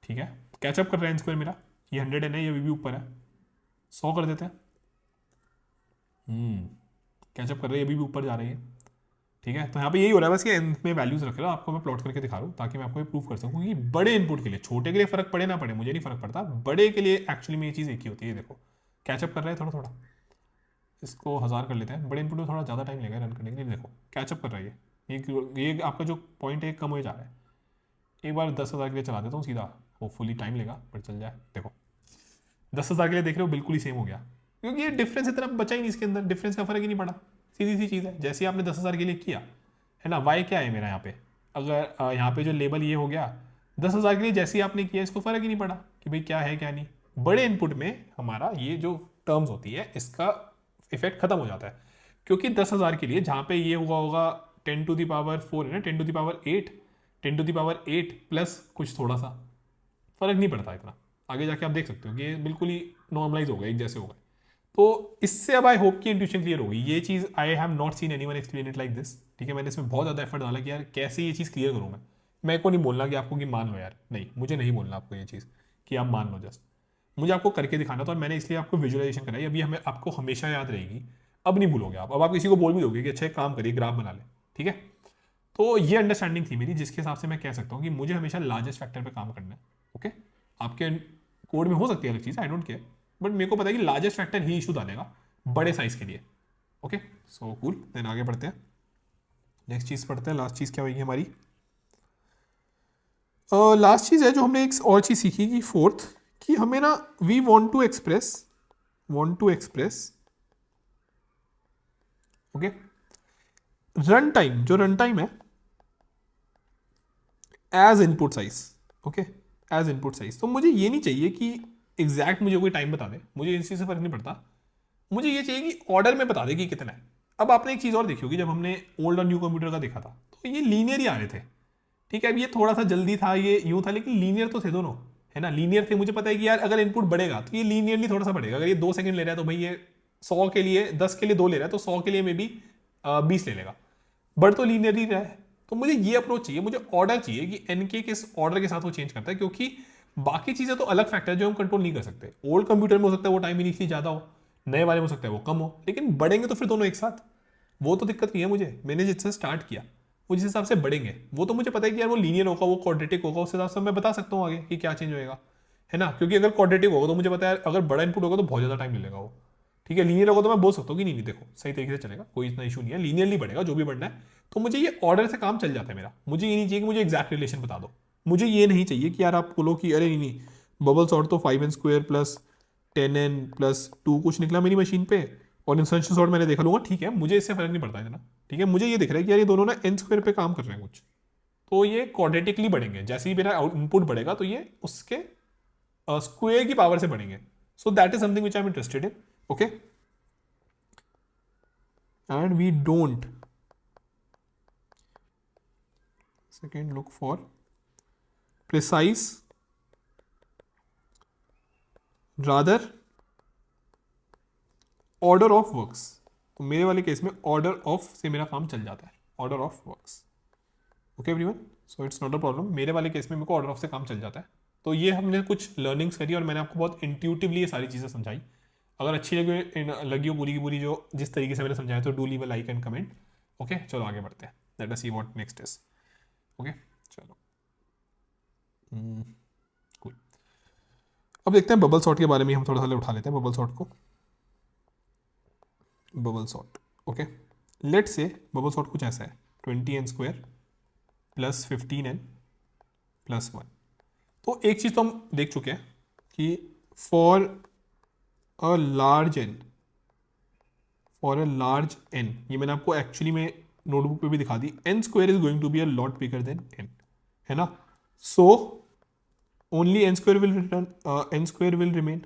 ठीक है, कैचअप कर रहा है एन स्क्वायर मेरा, ये 100n है, ये भी ऊपर है, 100 कर देते हैं, कैचअप कर रही है, अभी भी ऊपर जा रही है, ठीक है। तो यहाँ पे यही हो रहा है बस कि एन में वैल्यूज रख रहा हूँ, आपको मैं प्लॉट करके दिखा रहा हूँ ताकि मैं आपको ये प्रूव कर सकूँ कि बड़े इनपुट के लिए, छोटे के लिए फर्क पड़े ना पड़े मुझे नहीं फर्क पड़ता, बड़े के लिए एक्चुअली में ये चीज़ एक ही होती है। देखो कैचअप कर रहा है थोड़ा थोड़ा, इसको 1000 कर लेते हैं, बड़े इनपुट में थोड़ा ज़्यादा टाइम लगेगा रन करने के लिए। देखो कैचअप कर रहा है ये आपका जो पॉइंट है कम हो जा रहा है। एक बार 10,000 के लिए चला देता हूँ सीधा, होपफुली टाइम लेगा पर चल जाए। देखो 10,000 के लिए देख रहे हो बिल्कुल ही सेम हो गया, क्योंकि ये डिफरेंस इतना बचा ही नहीं, इसके अंदर डिफरेंस का फर्क ही नहीं पड़ा, सीधी सी चीज़ है। जैसे आपने 10,000 के लिए किया है ना, वाई क्या है मेरा यहाँ पे, अगर यहाँ पे जो लेबल ये हो गया 10,000 के लिए, जैसे ही आपने किया इसको फर्क ही नहीं पड़ा कि भाई क्या है क्या नहीं। बड़े इनपुट में हमारा ये जो टर्म्स होती है इसका इफेक्ट खत्म हो जाता है, क्योंकि 10,000 के लिए जहाँ पे ये हुआ होगा 10⁴ है ना, 10⁸ 10⁸ प्लस कुछ थोड़ा सा फर्क नहीं पड़ता इतना, आगे जाके आप देख सकते हो कि ये बिल्कुल ही नॉर्मलाइज हो गए, एक जैसे हो गए। तो इससे अब आई होप कि इंट्यूशन क्लियर हो गई। ये चीज़ I have not seen anyone explain it like this, ठीक है। मैंने इसमें बहुत ज़्यादा एफर्ट डाला कि यार कैसे ये चीज़ क्लियर करूँ मैं। मेरे को नहीं बोलना कि आपको कि मान लो यार, नहीं मुझे नहीं बोलना आपको ये चीज़ कि आप मान लो, जस्ट मुझे आपको करके दिखाना था, और मैंने इसलिए आपको विजुअलाइजेशन कराई। अभी हमें आपको हमेशा याद रहेगी, अब नहीं भूलोगे आप। अब आप किसी को बोल भी दोगे कि अच्छा एक काम करिए ग्राफ बना ले, ठीक है। तो ये अंडरस्टैंडिंग थी मेरी, जिसके हिसाब से मैं कह सकता हूँ कि मुझे हमेशा लार्जेस्ट फैक्टर पे काम करना है, ओके। आपके कोड में हो सकती है अलग चीज़, आई डोंट केयर, बट मेरे को पता है कि लार्जेस्ट फैक्टर ही इशू डालेगा बड़े साइज के लिए, ओके। सो कूल, देन आगे बढ़ते हैं, नेक्स्ट चीज़ पढ़ते हैं। लास्ट चीज़ क्या होगी हमारी, लास्ट चीज़ है जो हमने एक और चीज़ सीखी कि फोर्थ, कि हमें ना we want to express okay run time, जो रन टाइम है as input size, okay, as input size. तो मुझे ये नहीं चाहिए कि एग्जैक्ट मुझे कोई टाइम बता दे, मुझे इस चीज़ से फर्क नहीं पड़ता, मुझे ये चाहिए कि ऑर्डर में बता दे कि कितना है। अब आपने एक चीज़ और देखी होगी, जब हमने ओल्ड और न्यू कंप्यूटर का देखा था तो ये लीनियर ही आ रहे थे, ठीक है। अब ये थोड़ा सा जल्दी था, ये यूँ था, लेकिन लीनियर तो थे दोनों, है ना, लीनियर थे। मुझे पता है कि यार अगर इनपुट बढ़ेगा तो ये लीनियरली थोड़ा सा बढ़ेगा। अगर ये 2 सेकंड ले रहा है तो भाई ये 100 के लिए 10 के लिए 2 ले रहा है, तो 100 के लिए मे बी 20 ले लेगा, बढ़ तो लीनियर ही रहा है। तो मुझे ये अप्रोच चाहिए, मुझे ऑर्डर चाहिए कि एन के किस ऑर्डर के साथ वो चेंज करता है, क्योंकि बाकी चीज़ें तो अलग फैक्टर है जो हम कंट्रोल नहीं कर सकते। ओल्ड कंप्यूटर में हो सकता है वो टाइम इनिशियली ज़्यादा हो, नए वाले में हो सकता है वो कम हो, लेकिन बढ़ेंगे तो फिर दोनों एक साथ, वो तो दिक्कत नहीं है मुझे। मैंने जिससे स्टार्ट किया वो जिस हिसाब से बढ़ेंगे वो तो मुझे पता है कि यार वो लीनियर होगा, वो क्वाड्रेटिक होगा, उस हिसाब से मैं बता सकता हूँ आगे कि क्या चेंज होएगा, है ना। क्योंकि अगर क्वाड्रेटिक होगा तो मुझे पता है अगर बड़ा इनपुट होगा तो बहुत ज़्यादा टाइम ले लेगा वो, ठीक है। लीनियर होगा तो मैं बोल सकता हूँ कि नहीं देखो सही तरीके से चलेगा, कोई इतना इशू नहीं है, लीनियरली बढ़ेगा जो भी बढ़ना है। तो मुझे ये ऑर्डर से काम चल जाता है मेरा। मुझे ये नहीं चाहिए कि मुझे एग्जैक्ट रिलेशन बता दो, मुझे ये नहीं चाहिए कि यार आप बोलो कि अरे नहीं बबल सॉर्ट तो 5n² प्लस 10n प्लस 2 कुछ निकला मेरी मशीन पे, और इंसर्शन सॉर्ट मैंने देखा लूंगा, ठीक है, मुझे इससे फर्क नहीं पड़ता इतना, ठीक है। मुझे ये दिख रहा है कि यार ये दोनों ना n² पे काम कर रहे हैं कुछ, तो ये क्वाड्रेटिकली बढ़ेंगे। जैसे ही मेरा इनपुट बढ़ेगा तो ये उसके स्क्वायर की पावर से बढ़ेंगे। So that is something which I am interested in, okay. And we don't second look for precise, rather order of works। तो मेरे वाले केस में ऑर्डर ऑफ से मेरा काम चल जाता है, order of works, okay everyone. So it's not a problem, मेरे वाले केस में मेरे को ऑर्डर ऑफ से काम चल जाता है। तो ये हमने कुछ लर्निंग्स करी और मैंने आपको बहुत इंट्यूटिवली ये सारी चीज़ें समझाई। अगर अच्छी लगी हो पूरी की पूरी जो जिस तरीके से मैंने समझाया तो do leave a like and comment, okay. चलो आगे बढ़ते हैं, let us see what next is, okay चलो cool। अब देखते हैं बबल सॉर्ट के बारे में, हम थोड़ा सा उठा लेते हैं बबल सॉर्ट को। बबल सॉर्ट, ओके, लेट से बबल सॉर्ट कुछ ऐसा है 20n² प्लस 15n प्लस 1। तो एक चीज़ तो हम देख चुके हैं कि फॉर अ लार्ज n, ये मैंने आपको एक्चुअली में नोटबुक पे भी दिखा दी, n² is going to be a lot bigger than n, है ना। So only n² will return, n² will remain,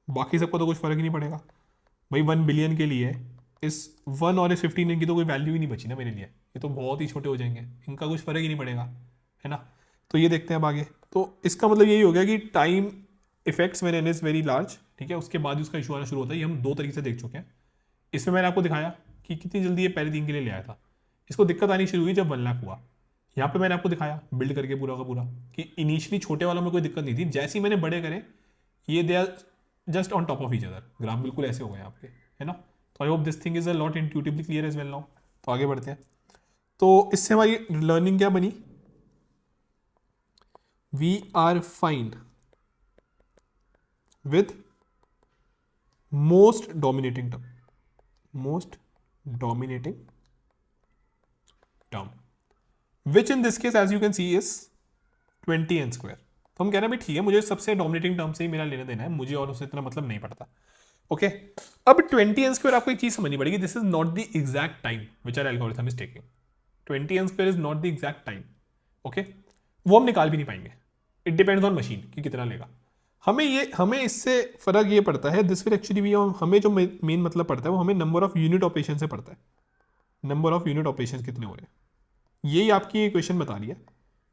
बाकी सबको तो कुछ फर्क ही नहीं पड़ेगा भाई। 1 बिलियन के लिए इस 1 और इस 15 की तो कोई वैल्यू ही नहीं बची ना मेरे लिए, ये तो बहुत ही छोटे हो जाएंगे, इनका कुछ फर्क ही नहीं पड़ेगा, है ना। तो ये देखते हैं अब आगे। तो इसका मतलब यही हो गया कि time effects when n is very large, ठीक है, उसके बाद उसका इशू आना शुरू होता है। ये हम दो तरीके से देख चुके हैं। इसमें मैंने आपको दिखाया कि कितनी जल्दी ये पहले दिन के लिए ले आया था, इसको दिक्कत आनी शुरू हुई जब 1 लाख हुआ। यहाँ पे मैंने आपको दिखाया बिल्ड करके पूरा का पूरा कि इनिशियली छोटे वालों में कोई दिक्कत नहीं थी, जैसे ही मैंने बड़े करे ये they are just on top of each other, graph बिल्कुल ऐसे हो गए आपके, है ना। तो I hope this thing is a lot intuitively clear as well now. तो आगे बढ़ते हैं। तो इससे हमारी लर्निंग क्या बनी, we are fine with most dominating term which in this case as you can see is 20n²। तो हम कह रहे हैं भाई ठीक है, मुझे सबसे डोमिनेटिंग टर्म से ही मेरा लेना देना है, मुझे और उससे इतना मतलब नहीं पड़ता, ओके। अब 20n² आपको एक चीज समझनी पड़ेगी, this is not the exact time which our algorithm is taking. 20n² is not the exact time, okay, वो हम निकाल भी नहीं पाएंगे। इट डिपेंड्स ऑन मशीन कि कितना लेगा। हमें इससे फर्क ये पड़ता है, दिस विल एक्चुअली भी हमें जो मेन मतलब पड़ता है वो हमें नंबर ऑफ यूनिट ऑपरेशन से पड़ता है। नंबर ऑफ यूनिट ऑपरेशन कितने हो रहे हैं यही आपकी इक्वेशन बता रही है।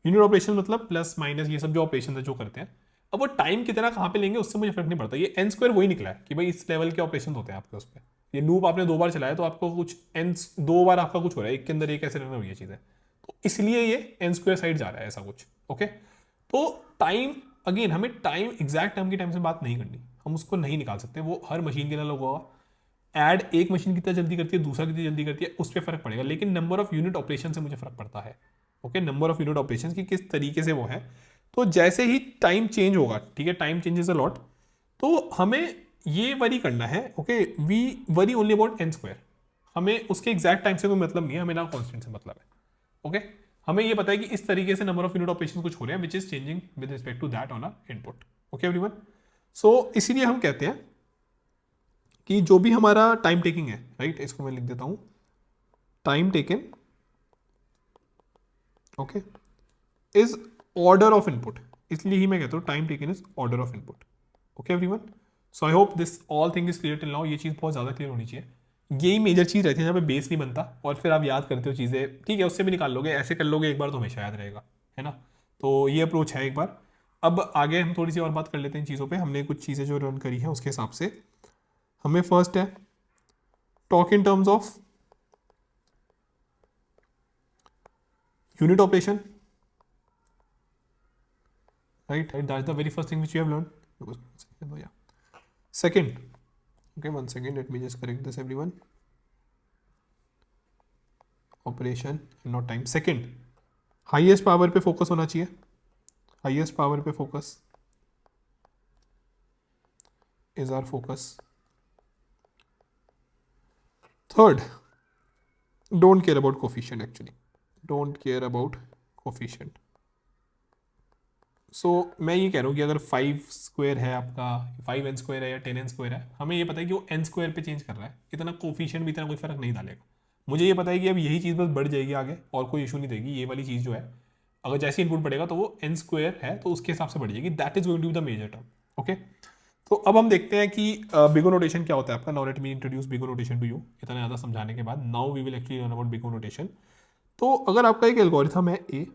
यूनिट ऑपरेशन मतलब प्लस माइनस ये सब जो ऑपरेशन है जो करते हैं। अब वो टाइम कितना कहाँ पे लेंगे उससे मुझे फर्क नहीं पड़ता। ये n² वही निकला है कि भाई इस लेवल के ऑपरेशन होते हैं आपके उस पर। ये लूप आपने 2 बार चलाया तो आपको कुछ दो बार आपका कुछ हो रहा है, एक के अंदर एक ऐसे रन हुई है चीज़ें, तो इसलिए ये n² साइड जा रहा है ऐसा कुछ, ओके। तो टाइम अगेन हमें टाइम एग्जैक्ट टाइम की टाइम से बात नहीं करनी, हम उसको नहीं निकाल सकते, वो हर मशीन के लिए अलग होगा। ऐड एक मशीन कितना जल्दी करती है दूसरा कितनी जल्दी करती है उस पर फर्क पड़ेगा, लेकिन नंबर ऑफ यूनिट ऑपरेशन से मुझे फर्क पड़ता है, okay. Number of unit operation की किस तरीके से वो है। तो जैसे ही टाइम चेंज होगा, ठीक है, टाइम चेंजेस अ लॉट, तो हमें ये वरी करना है, okay. We worry only about n², हमें उसके एग्जैक्ट टाइम से कोई मतलब नहीं है, हमें ना कॉन्स्टेंट से मतलब है, ओके। हमें ये पता है कि इस तरीके से नंबर ऑफ यूनिट ऑपरेशन कुछ हो रहे हैं which is changing with respect to that on a input, okay everyone. So इसीलिए हम कहते हैं कि जो भी हमारा टाइम टेकिंग है, राइट, इसको मैं लिख देता हूं, time taken, okay, is order of input. इसलिए ही मैं कहता हूं time taken is order of input, okay everyone. So I hope this all thing is clear till now. ये चीज़ बहुत ज़्यादा क्लियर होनी चाहिए, यही मेजर चीज़ रहती है जहाँ पे बेस नहीं बनता और फिर आप याद करते हो चीज़ें, ठीक है, उससे भी निकाल लोगे, ऐसे कर लोगे एक बार तो हमेशा याद रहेगा, है ना। तो ये अप्रोच है एक बार। अब आगे हम थोड़ी सी और बात कर लेते हैं इन चीज़ों पे। हमने कुछ चीज़ें जो रन करी हैं उसके हिसाब से हमें फर्स्ट है talk in terms of unit operation, right? That's the very first thing which you have learned. Second, okay, 1 second, let me just correct this everyone. Operation and not time. Second, highest power पे focus होना चाहिए. Highest power पे focus is our focus. Third, don't care about coefficient actually. Don't care about coefficient. So मैं ये कह रहा हूँ कि अगर 5 स्क्वायर है आपका, 5n स्क्वायर है या 10n स्क्वायर है, हमें ये पता है कि वो n स्क्वायर पे चेंज कर रहा है, इतना कोफिशिएंट भी इतना कोई फर्क नहीं डालेगा. मुझे ये पता है कि अब यही चीज़ बस बढ़ जाएगी आगे और कोई इशू नहीं देगी. ये वाली चीज़ जो है अगर जैसे इनपुट बढ़ेगा तो वो n स्क्वायर है तो उसके हिसाब से बढ़ जाएगी. That is going to be the major term. Okay, तो अब हम देखते हैं कि बिगो नोटेशन क्या होता है आपका. Now let me introduce big O notation to you. इतना ज़्यादा समझाने के बाद now we will actually learn about big O notation. तो अगर आपका एक एल्गोरिथम है ए,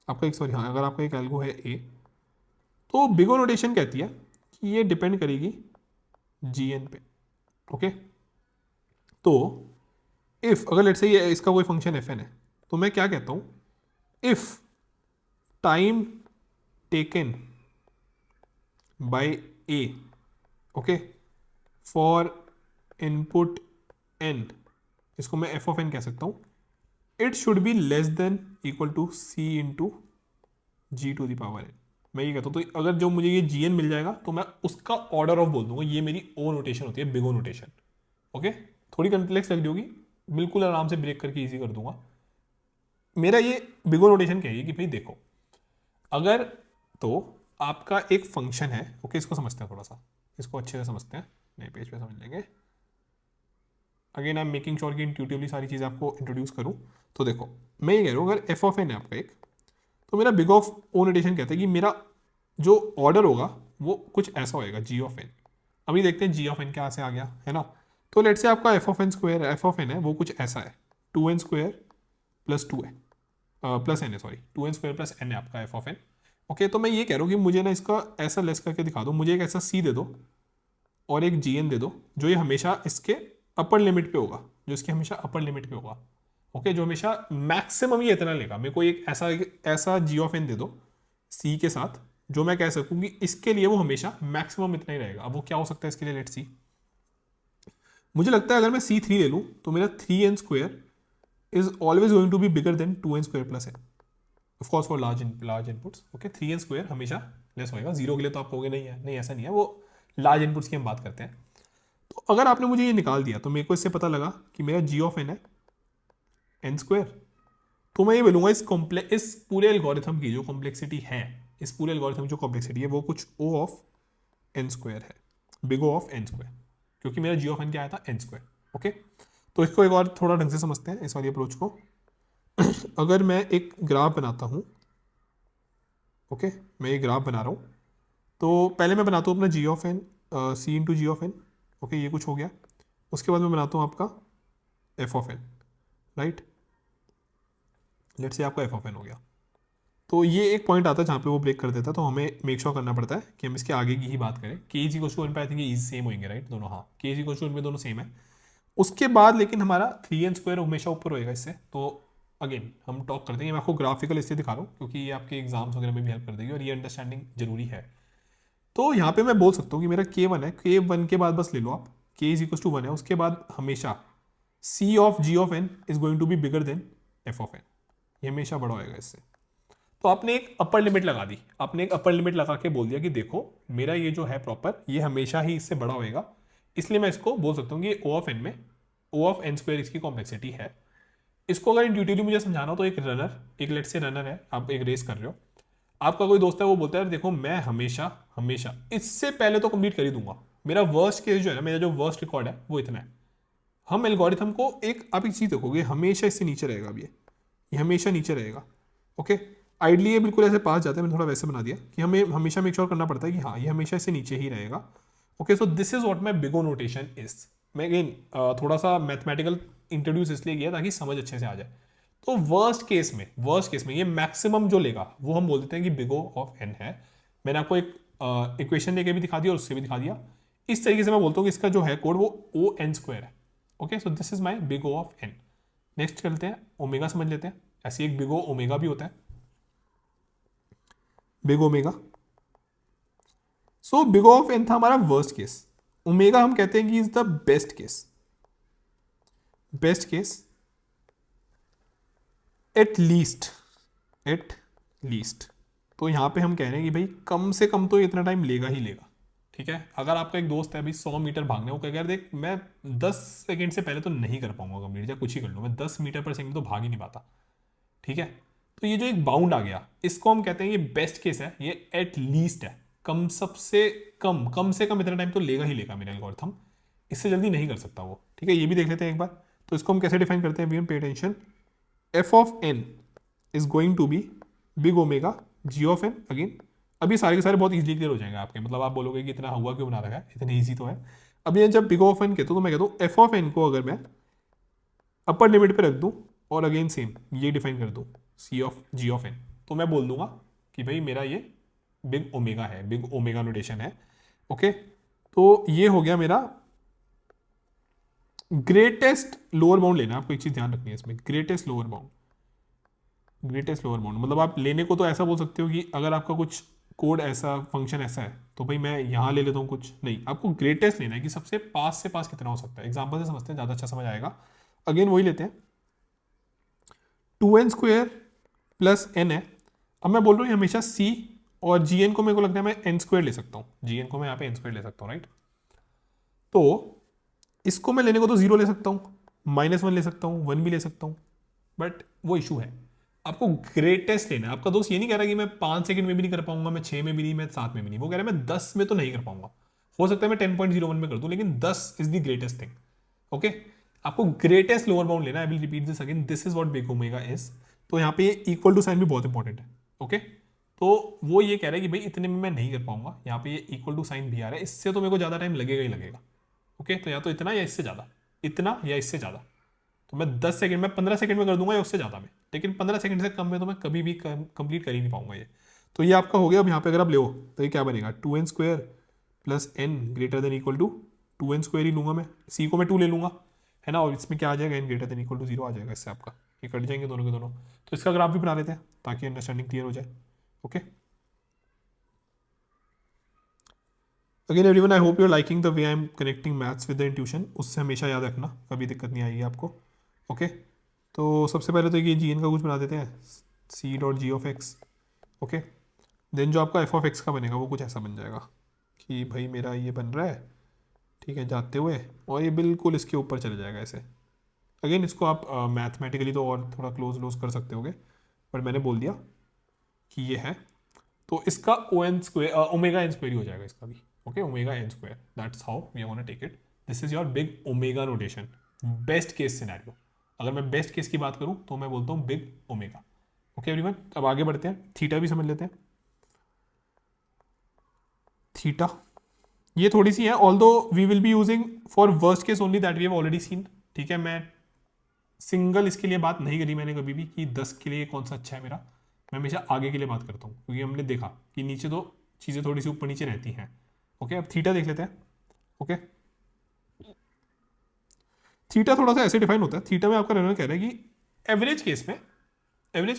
आपका एक सॉरी हाँ, अगर आपका एक एल्गो है ए, तो बिगो नोटेशन कहती है कि ये डिपेंड करेगी जीएन पे. ओके, तो इफ अगर लेट्स से ये इसका कोई फंक्शन एफ एन है तो मैं क्या कहता हूँ, if time taken by A, okay, for input n, इसको मैं एफ ऑफ एन कह सकता हूँ, it should be less than equal to c into g to the power n. मैं ये कहता हूँ तो अगर जो मुझे ये जी एन मिल जाएगा तो मैं उसका ऑर्डर ऑफ बोल दूंगा. ये मेरी ओ नोटेशन होती है, बिगो नोटेशन. ओके, थोड़ी कॉम्प्लेक्स लग रही होगी, बिल्कुल आराम से ब्रेक करके इजी कर दूंगा. मेरा ये बिगो नोटेशन कहिए कि भाई देखो, अगर तो आपका एक फंक्शन है. ओके, इसको समझते हैं थोड़ा सा, इसको अच्छे से समझते हैं, नए पेज पे समझ लेंगे. Again I am making sure कि इंट्यूटिवली सारी चीज़ आपको इंट्रोड्यूस करूँ. तो देखो मैं ये कह रहा हूँ, अगर एफ ऑफ एन है आपका एक, तो मेरा बिग ऑफ ओ नोटेशन कहता है कि मेरा जो ऑर्डर होगा वो कुछ ऐसा होएगा, जी ऑफ एन. अभी देखते हैं जी ऑफ एन क्या से आ गया है ना. तो लेट से आपका f of n square, f of n है वो कुछ ऐसा है, 2n स्क्वायर प्लस 2 है, प्लस एन है, sorry 2n square plus n है आपका एफ ऑफ एन. ओके, तो मैं ये कह रहा हूँ कि मुझे ना इसका ऐसा लेस करके दिखा दो. मुझे एक ऐसा सी दे दो और एक जी एन दे दो जो ये हमेशा इसके अपर लिमिट पे होगा, जो इसके हमेशा अपर लिमिट पे होगा. ओके, जो हमेशा मैक्सिमम ही इतना लेगा. मेरे को एक ऐसा जी ऑफ एन दे दो सी के साथ जो मैं कह सकूँ कि इसके लिए वो हमेशा मैक्सिमम इतना ही रहेगा. अब वो क्या हो सकता है इसके लिए, लेट्स सी. मुझे लगता है अगर मैं C3 ले लूँ तो मेरा 3n square is always going to be bigger than 2n square plus n. Of course for large inputs. Okay, 3n square हमेशा लेस होएगा. जीरो के लिए तो आप कहोगे नहीं है, नहीं ऐसा नहीं है, वो लार्ज इनपुट्स की हम बात करते हैं. तो अगर आपने मुझे ये निकाल दिया तो मेरे को इससे पता लगा कि मेरा जी ऑफ एन है एन स्क्वायर. तो मैं ये बोलूँगा इस पूरे एल्गोरिथम की जो कॉम्प्लेक्सिटी है, इस पूरे एल्गोरिथम की जो कॉम्प्लेक्सिटी है वो कुछ ओ ऑफ एन स्क्वायर है, big O of n square, क्योंकि मेरा जी ऑफ एन क्या आया था, एन स्क्वायर. ओके, तो इसको एक और थोड़ा ढंग से समझते हैं इस वाली अप्रोच को. अगर मैं एक ग्राफ बनाता हूँ, ओके, मैं ये ग्राफ बना रहा हूँ, तो पहले मैं बनाता हूँ अपना g of n, c into g of n. Okay, ये कुछ हो गया. उसके बाद मैं बनाता हूँ आपका f of n, right. Let's say आपका एफ ऑफ एन हो गया. तो ये एक पॉइंट आता है जहाँ पे वो ब्रेक कर देता है, तो हमें मेक श्योर करना पड़ता है कि हम इसके आगे की ही बात करें. के इज इक्वल टू वन पे आई थिंक ये सेम होंगे, राइट, दोनों. हाँ, के इज इक्वल टू वन पे दोनों सेम है. उसके बाद लेकिन हमारा 3n स्क्वायर हमेशा ऊपर होएगा इससे. तो अगेन हम टॉक करते हैं, मैं आपको ग्राफिकल इसलिए दिखा रहा हूँ क्योंकि ये आपके एग्जाम्स वगैरह में भी हेल्प कर देगी और ये अंडरस्टैंडिंग जरूरी है. तो यहाँ पे मैं बोल सकता हूँ कि मेरा k1 है, k1 के बाद बस ले लो आप, k इज इक्वल टू 1 है, उसके बाद हमेशा c of g of n is going to be bigger than f of n. ये हमेशा बड़ा होएगा इससे. तो आपने एक अपर लिमिट लगा दी, आपने एक अपर लिमिट लगा के बोल दिया कि देखो मेरा ये जो है प्रॉपर, ये हमेशा ही इससे बड़ा होएगा. इसलिए मैं इसको बोल सकता हूँ कि ओ ऑफ एन में ओ ऑफ एन स्क्वायर इसकी कॉम्प्लेक्सिटी है. इसको अगर इंट्यूटिवली मुझे समझाना हो तो एक रनर, एक लेट से रनर है, आप एक रेस कर रहे हो, आपका कोई दोस्त है वो बोलता है देखो मैं हमेशा हमेशा इससे पहले तो कंप्लीट कर ही दूंगा. मेरा वर्स्ट केस जो है ना, मेरा जो वर्स्ट रिकॉर्ड है वो इतना है. हम एल्गोरिथम को आप एक चीज़ देखोगे, हमेशा इससे नीचे रहेगा. अब ये हमेशा नीचे रहेगा. ओके, आइडली ये बिल्कुल ऐसे पास जाता है, मैंने थोड़ा वैसे बना दिया कि हमें हमेशा मेक श्योर करना पड़ता है कि हाँ ये हमेशा इससे नीचे ही रहेगा. Okay, so this is what my big O notation is. मैं अगेन थोड़ा सा मैथमेटिकल इंट्रोड्यूस इसलिए किया ताकि समझ अच्छे से आ जाए. तो वर्स्ट केस में ये मैक्सिमम जो लेगा वो हम बोल देते हैं कि बिगो ऑफ एन है. मैंने आपको एक इक्वेशन लेके भी दिखा दिया और उससे भी दिखा दिया. इस तरीके से मैं बोलता हूँ कि इसका जो है कोड वो ओ एन स्क्वायर है. Okay, so this is my big O of n. Next चलते हैं, ओमेगा समझ लेते हैं. ऐसे एक बिग ओमेगा भी होता है, big omega. So big of n था हमारा वर्स्ट केस, ओमेगा हम कहते हैं कि is the best case, best case at least, at least. तो यहां पे हम कह रहे हैं कि भाई कम से कम तो इतना टाइम लेगा ही लेगा, ठीक है। अगर आपका एक दोस्त है भाई 100 मीटर भागने, वो कहेगा देख मैं 10 सेकंड से पहले तो नहीं कर पाऊंगा कंप्लीट, या कुछ ही कर लूँ, मैं 10 मीटर पर सेकंड तो भाग ही नहीं पाता, ठीक है। तो ये जो एक बाउंड आ गया, इसको हम कहते हैं ये बेस्ट केस है, ये एट लीस्ट है, कम सबसे कम से कम इतना टाइम तो लेगा ही लेगा मेरा एल्गोरिथम, इससे जल्दी नहीं कर सकता वो, ठीक है। ये भी देख लेते हैं एक बार। तो इसको हम कैसे डिफाइन करते हैं, we pay attention, f of n is going to be big omega g of n. Again अभी सारे के सारे बहुत इजीली क्लियर हो जाएंगे आपके, मतलब आप बोलोगे कि इतना हुआ क्यों बना रखा है, इतने ईजी तो है। अब ये जब बिग ऑफ एन कहते तो मैं कहता हूँ एफ ऑफ एन को अगर मैं अपर लिमिट पे रख दूं और अगेन सेम ये डिफाइन कर दूं सी ऑफ जी ऑफ एन, तो मैं बोल दूंगा कि भाई मेरा ये बिग ओमेगा है, बिग ओमेगा नोटेशन है, ओके। तो ये हो गया मेरा ग्रेटेस्ट लोअर बाउंड लेना है आपको, एक चीज ध्यान रखनी है इसमें, greatest lower bound, greatest lower bound मतलब आप लेने को तो ऐसा बोल सकते हो कि अगर आपका कुछ कोड ऐसा फंक्शन ऐसा है तो भाई मैं यहां ले लेता हूं कुछ, नहीं आपको ग्रेटेस्ट लेना है कि सबसे पास से पास कितना हो सकता है। एग्जांपल से समझते हैं, ज़्यादा अच्छा समझ आएगा। अगेन वही लेते हैं, 2n² प्लस n है। अब मैं बोल रहा हूँ हमेशा c और gn को मेरे को लगता है मैं n² ले सकता हूँ, gn को मैं यहाँ पे n² ले सकता हूँ, राइट। तो इसको मैं लेने को तो 0 ले सकता हूँ, -1 ले सकता हूँ, 1 भी ले सकता हूँ, बट वो इशू है, आपको ग्रेटेस्ट लेना है। आपका दोस्त ये नहीं कह रहा कि मैं 5 सेकंड में भी नहीं कर पाऊंगा, मैं 6 में भी नहीं, मैं 7 में भी नहीं, वो कह रहा है मैं 10 में तो नहीं कर पाऊंगा, हो सकता है मैं 10.01 में कर दूं, लेकिन 10 is the greatest thing, okay. आपको ग्रेटेस्ट लोअर बाउंड लेना है। I will repeat this again, this is what big omega is. तो यहाँ पे इक्वल टू साइन भी बहुत इंपॉर्टेंट है, ओके। तो वो ये कह रहा है कि भाई इतने में मैं नहीं कर पाऊंगा, यहाँ पे ये इक्वल टू साइन भी आ रहा है, इससे तो मेरे को ज्यादा टाइम लगेगा ही लगेगा, ओके। तो या तो इतना या इससे ज्यादा, इतना या इससे ज्यादा। तो मैं 10 सेकंड में 15 सेकंड में कर दूंगा या उससे ज़्यादा में, लेकिन 15 सेकंड से कम में तो मैं कभी भी कंप्लीट कर ही नहीं पाऊंगा ये। तो ये आपका हो गया। अब यहाँ पे अगर आप ले तो ये क्या बनेगा, 2n² plus n greater than equal to 2n² ही लूंगा मैं, c को मैं 2 ले लूंगा, है ना। और इसमें क्या आ जाएगा, n greater than equal to 0 आ जाएगा, इससे आपका ये कट जाएंगे दोनों के दोनों। तो इसका ग्राफ भी बना लेते हैं ताकि अंडरस्टैंडिंग क्लियर हो जाए, okay. Again everyone, I hope you are liking the way I am connecting maths with the intuition, उससे हमेशा याद रखना, कभी दिक्कत नहीं आएगी आपको, ओके। तो सबसे पहले तो ये जी एन का कुछ बना देते हैं, c dot g of x, okay. Then जो आपका एफ ऑफ एक्स का बनेगा वो कुछ ऐसा बन जाएगा कि भाई मेरा ये बन रहा है, ठीक है, जाते हुए, और ये बिल्कुल इसके ऊपर चले जाएगा ऐसे। अगेन इसको आप मैथमेटिकली तो और थोड़ा क्लोज कर सकते होगे, बट मैंने बोल दिया कि ये है। तो इसका O(n²) ओमेगा n² ही हो जाएगा इसका भी, okay, omega n²। That's how we are gonna take it. This is your big omega notation, best case scenario. अगर मैं बेस्ट केस की बात करूं तो मैं बोलता हूं बिग ओमेगा, ओके एवरीवन। अब आगे बढ़ते हैं, थीटा भी समझ लेते हैं। थीटा ये थोड़ी सी है, although we will be using for worst case only, that we have already seen, ठीक है। मैं सिंगल इसके लिए बात नहीं करी मैंने कभी भी कि 10 के लिए कौन सा अच्छा है मेरा, मैं हमेशा आगे के लिए बात करता हूँ, क्योंकि हमने देखा कि नीचे तो चीज़ें थोड़ी सी ऊपर नीचे रहती हैं, ओके। अब थीटा देख लेते हैं, ओके। थीटा थोड़ा सा ऐसे डिफाइन होता है, थीटा में आपका रहना कह रहा है कि एवरेज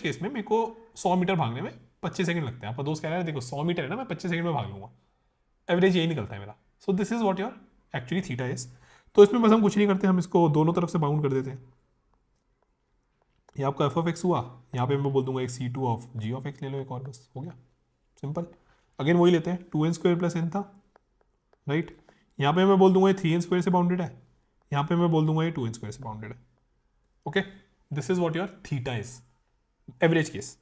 केस में मेरे को 100 मीटर भागने में 25 सेकंड लगते हैं। आपका दोस्त कह रहा है देखो 100 मीटर है ना, मैं 25 सेकंड में भाग लूंगा, एवरेज यही निकलता है मेरा। सो this is what your actually theta is. तो इसमें बस हम कुछ नहीं करते, हम इसको दोनों तरफ से बाउंड कर देते हैं। ये आपका एफ ऑफ एक्स हुआ, यहाँ पे मैं बोल दूंगा एक C2 of ji of x ले लो, एक और, बस हो गया, सिंपल। अगेन वही लेते हैं, 2n² प्लस n था, राइट। यहाँ पे मैं बोल दूंगा ये 3n² से बाउंडेड है, यहाँ पे मैं बोल दूंगा ये 2n² से बाउंडेड है, okay. This is what your theta is, average case,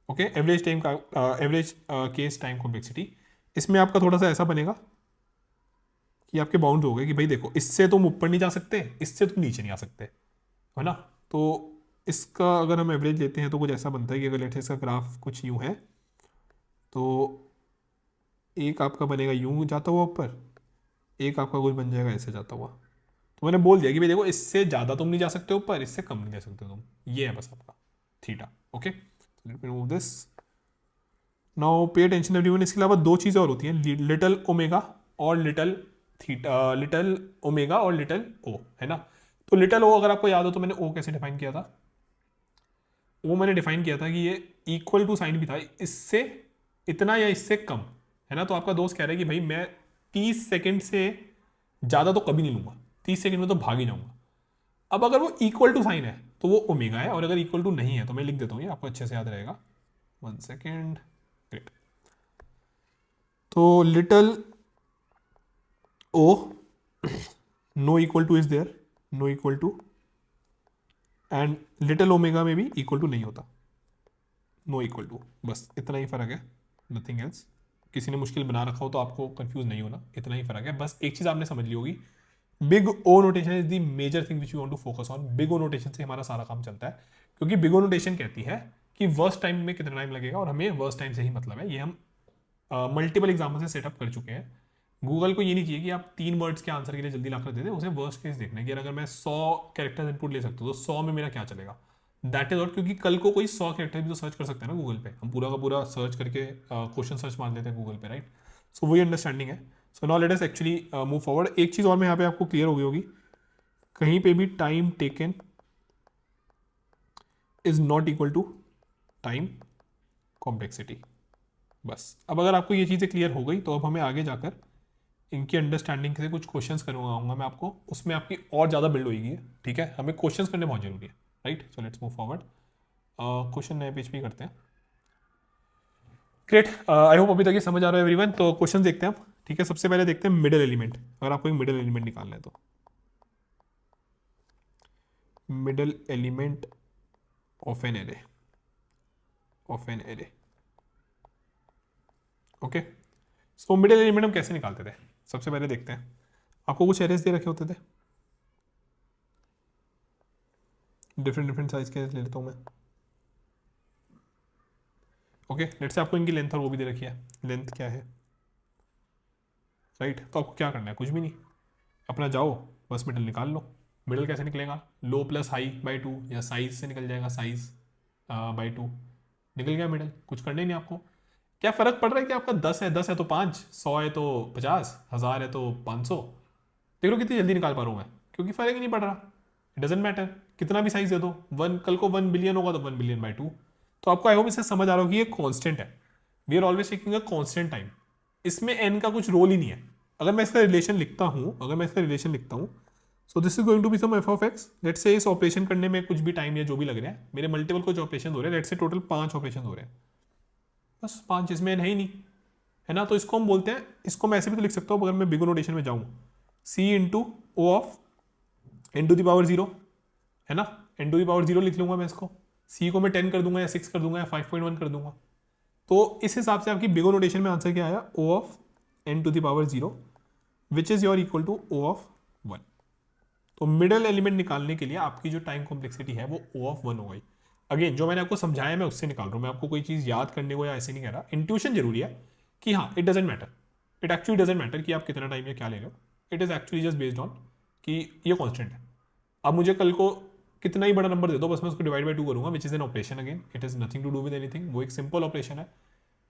okay. Average case time complexity. इसमें आपका थोड़ा सा ऐसा बनेगा कि आपके बाउंड हो गए कि भाई देखो इससे तुम ऊपर नहीं जा सकते, इससे तुम नीचे नहीं आ सकते, है ना। तो इसका अगर हम एवरेज लेते हैं तो कुछ ऐसा बनता है कि अगर लेट से इसका ग्राफ कुछ यूँ है तो एक आपका बनेगा यूँ जाता हुआ ऊपर, एक आपका कुछ बन जाएगा ऐसे जाता हुआ। तो मैंने बोल दिया कि भाई देखो इससे ज़्यादा तुम नहीं जा सकते ऊपर, इससे कम नहीं जा सकते तुम, ये है बस आपका theta, okay. Let me remove this now, pay attention everyone. इसके अलावा दो चीज़ें और होती हैं, लिटल ओमेगा और लिटल थीटा, लिटल ओमेगा और लिटल ओ, है ना। तो लिटल ओ अगर आपको याद हो तो मैंने ओ कैसे डिफाइन किया था, वो मैंने डिफाइन किया था कि ये इक्वल टू साइन भी था इससे इतना या इससे कम, है ना। तो आपका दोस्त कह रहा है कि भाई मैं 30 सेकंड से ज़्यादा तो कभी नहीं लूँगा, 30 सेकंड में तो भाग ही जाऊँगा। अब अगर वो इक्वल टू साइन है तो वो ओमेगा है, और अगर इक्वल टू नहीं है तो मैं लिख देता हूँ, ये आपको अच्छे से याद रहेगा। 1 सेकेंड, ग्रेट। तो little o no equal to is there, no equal to, and little omega में भी इक्वल टू नहीं होता, नो इक्वल टू, बस इतना ही फर्क है, नथिंग एल्स। किसी ने मुश्किल बना रखा हो तो आपको कंफ्यूज नहीं होना, इतना ही फर्क है। बस एक चीज़ आपने समझ ली होगी, big O notation is the major thing which you want to focus on. Big O notation से हमारा सारा काम चलता है, क्योंकि बिग ओ नोटेशन कहती है कि वर्स्ट टाइम में कितना टाइम लगेगा, और हमें वर्स्ट टाइम से ही मतलब है। ये हम मल्टीपल एग्जाम्पल से सेटअप कर चुके हैं। गूगल को ये नहीं चाहिए कि आप 3 वर्ड्स के आंसर के लिए जल्दी लाकर दे दे, उसे वर्स्ट केस देखना है कि अगर मैं 100 कैरेक्टर्स इनपुट ले सकता हूँ तो 100 में मेरा क्या चलेगा, दैट इज नॉट। क्योंकि कल को कोई 100 कैरेक्टर भी तो सर्च कर सकते हैं ना गूगल पे, हम पूरा का पूरा सर्च करके क्वेश्चन सर्च मार लेते हैं गूगल पे, राइट। सो वही अंडरस्टैंडिंग है। सो now let us actually move forward. एक चीज़ और मैं यहाँ पे आपको क्लियर हो गई होगी, कहीं पे भी time taken is not equal to time complexity. बस अब अगर आपको ये चीज़ें क्लियर हो गई तो अब हमें आगे जाकर इनकी अंडरस्टैंडिंग से कुछ क्वेश्चंस करवाऊंगा मैं आपको, उसमें आपकी और ज़्यादा बिल्ड होगी, ठीक है। हमें क्वेश्चंस करने बहुत जरूरी है, right. So let's move forward. Question नए पेज पे करते हैं। ग्रेट, आई होप अभी तक ये समझ आ रहा है एवरीवन। तो क्वेश्चन देखते हैं हम, ठीक है। सबसे पहले देखते हैं मिडिल एलिमेंट। अगर आपको एक मिडिल एलिमेंट निकालना है तो middle element of an array, of N array, okay. So middle element हम कैसे निकालते थे, सबसे पहले देखते हैं। आपको कुछ एरेज दे रखे होते थे, डिफरेंट डिफरेंट साइज के ले लेता हूँ मैं, ओके। लेट से आपको इनकी लेंथ और वो भी दे रखी है, लेंथ क्या है, राइट। तो आपको क्या करना है, कुछ भी नहीं, अपना जाओ बस मिडल निकाल लो। मिडल कैसे निकलेगा, लो प्लस हाई बाई 2, या साइज से निकल जाएगा, साइज बाई 2, निकल गया मिडल। कुछ करना ही नहीं आपको। क्या फर्क पड़ रहा है कि आपका 10 है तो 5, 100 है तो 50, 1000 है तो 500। देख लो कितनी जल्दी निकाल पा रहा हूँ मैं, क्योंकि फर्क ही नहीं पड़ रहा। इट डजेंट मैटर कितना भी साइज दे दो, कल को 1 बिलियन होगा तो 1 बिलियन बाई 2। तो आपको आई होप इससे समझ आ रहा हो कि ये कॉन्स्टेंट है। We are always taking a constant time, इसमें एन का कुछ रोल ही नहीं है। अगर मैं इसका रिलेशन लिखता हूँ, so this is going to be some f of x. Let's say इस ऑपरेशन करने में कुछ भी टाइम या जो भी लग रहा है, मेरे मल्टीपल कुछ ऑपरेशन हो रहे हैं, लेट्स से टोटल 5 ऑपरेशन हो रहे हैं, बस 5, इसमें एन है ही नहीं, है ना। तो इसको हम बोलते हैं, इसको मैं ऐसे भी तो लिख सकता हूँ, अगर मैं बिग नोटेशन में जाऊँ, c into O of n to the power 0, है ना। एन टू द पावर 0 लिख लूंगा मैं इसको, सी को मैं 10 कर दूंगा या 6 कर दूंगा या 5.1 कर दूंगा। तो इस हिसाब से आपकी बिगो नोटेशन में आंसर क्या आया, O of n to the power 0 which is your equal to O of 1। तो मिडल एलिमेंट निकालने के लिए आपकी जो टाइम कॉम्प्लेक्सिटी है वो ओ ऑफ 1 हो गई। अगेन जो मैंने आपको समझाया मैं उससे निकाल रहा हूँ, मैं आपको कोई चीज़ याद करने को या ऐसे नहीं कह रहा। इंट्यूशन जरूरी है कि हाँ, it doesn't matter, it actually doesn't matter कि आप कितना टाइम या क्या ले रहे हो। It is actually just based on कि ये कॉन्स्टेंट है। अब मुझे कल को कितना ही बड़ा नंबर दे दो, बस मैं उसको डिवाइड बाई 2 करूंगा, which is an operation. Again it is nothing to do with anything, वो एक सिंपल ऑपरेशन है।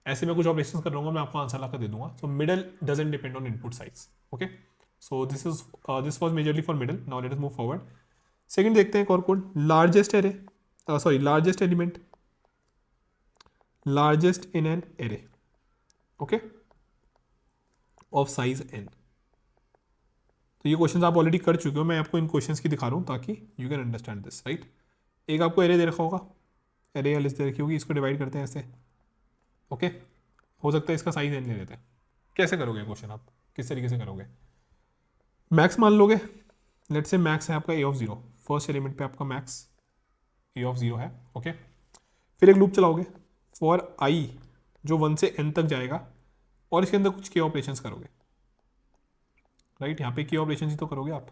ऐसे मैं कुछ ऑपरेशन कर रहा हूँ, मैं आपको आंसर लाकर दे दूंगा। So middle doesn't depend on input size, okay. So this was majorly for middle. Now let us move forward. Second देखते हैं एक और code, largest array, sorry largest element, largest in an array, okay, of size N. तो ये question आप already कर चुके हो, मैं आपको इन क्वेश्चंस की दिखा रहा हूँ ताकि you can understand this, right. एक आपको एरे दे रखा होगा, एरे या लिस्ट दे रखी होगी, इसको डिवाइड करते हैं ऐसे, ओके। हो सकता है इसका साइज एन ले लेते हैं। कैसे करोगे क्वेश्चन, आप किस तरीके से करोगे, मैक्स मान लोगे। लेट्स से मैक्स है आपका ए ऑफ 0, फर्स्ट एलिमेंट पे आपका मैक्स ए ऑफ 0 है, ओके। फिर एक लूप चलाओगे फॉर आई जो 1 से n तक जाएगा, और इसके अंदर कुछ के ऑपरेशंस करोगे, राइट। यहाँ पे के ऑपरेशन ही तो करोगे आप।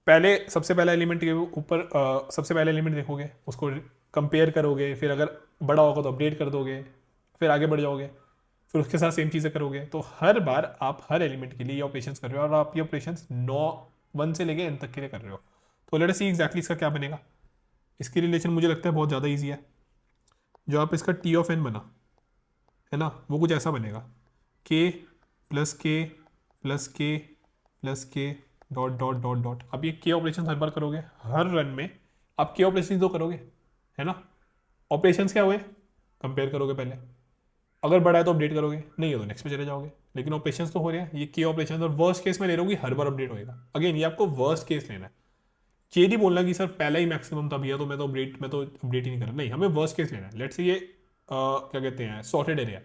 पहले सबसे पहला एलिमेंट के ऊपर सबसे पहले एलिमेंट देखोगे, उसको कंपेयर करोगे, फिर अगर बड़ा होगा तो अपडेट कर दोगे, फिर आगे बढ़ जाओगे, फिर उसके साथ सेम चीज़ें करोगे। तो हर बार आप हर एलिमेंट के लिए ये ऑपरेशंस कर रहे हो, और आप ये ऑपरेशंस 1 से लेके n तक के लिए कर रहे हो। तो लेट अस सी एग्जैक्टली इसका क्या बनेगा। इसकी रिलेशन मुझे लगता है बहुत ज़्यादा ईजी है। जो आप इसका टी ऑफ एन बना है ना, वो कुछ ऐसा बनेगा, के प्लस के प्लस के प्लस के डॉट डॉट डॉट डॉट। अब ये के ऑपरेशन हर बार करोगे, हर रन में आप के ऑपरेशन तो करोगे, है ना। ऑपरेशंस क्या हुए, कंपेयर करोगे पहले, अगर बड़ा है तो अपडेट करोगे, नहीं है तो नेक्स्ट पे चले जाओगे। लेकिन ऑपरेशंस तो हो रहे हैं, ये के ऑपरेशन, और वर्स्ट केस में ले रहा हूँ कि हर बार अपडेट होएगा। अगेन ये आपको वर्स्ट केस लेना है, ये नहीं बोलना कि सर पहला ही मैक्सिमम था भैया तो मैं तो अपडेट ही नहीं कर रहा, नहीं, हमें वर्स्ट केस लेना है। लेट्स से ये क्या कहते हैं सॉर्टेड एरिया,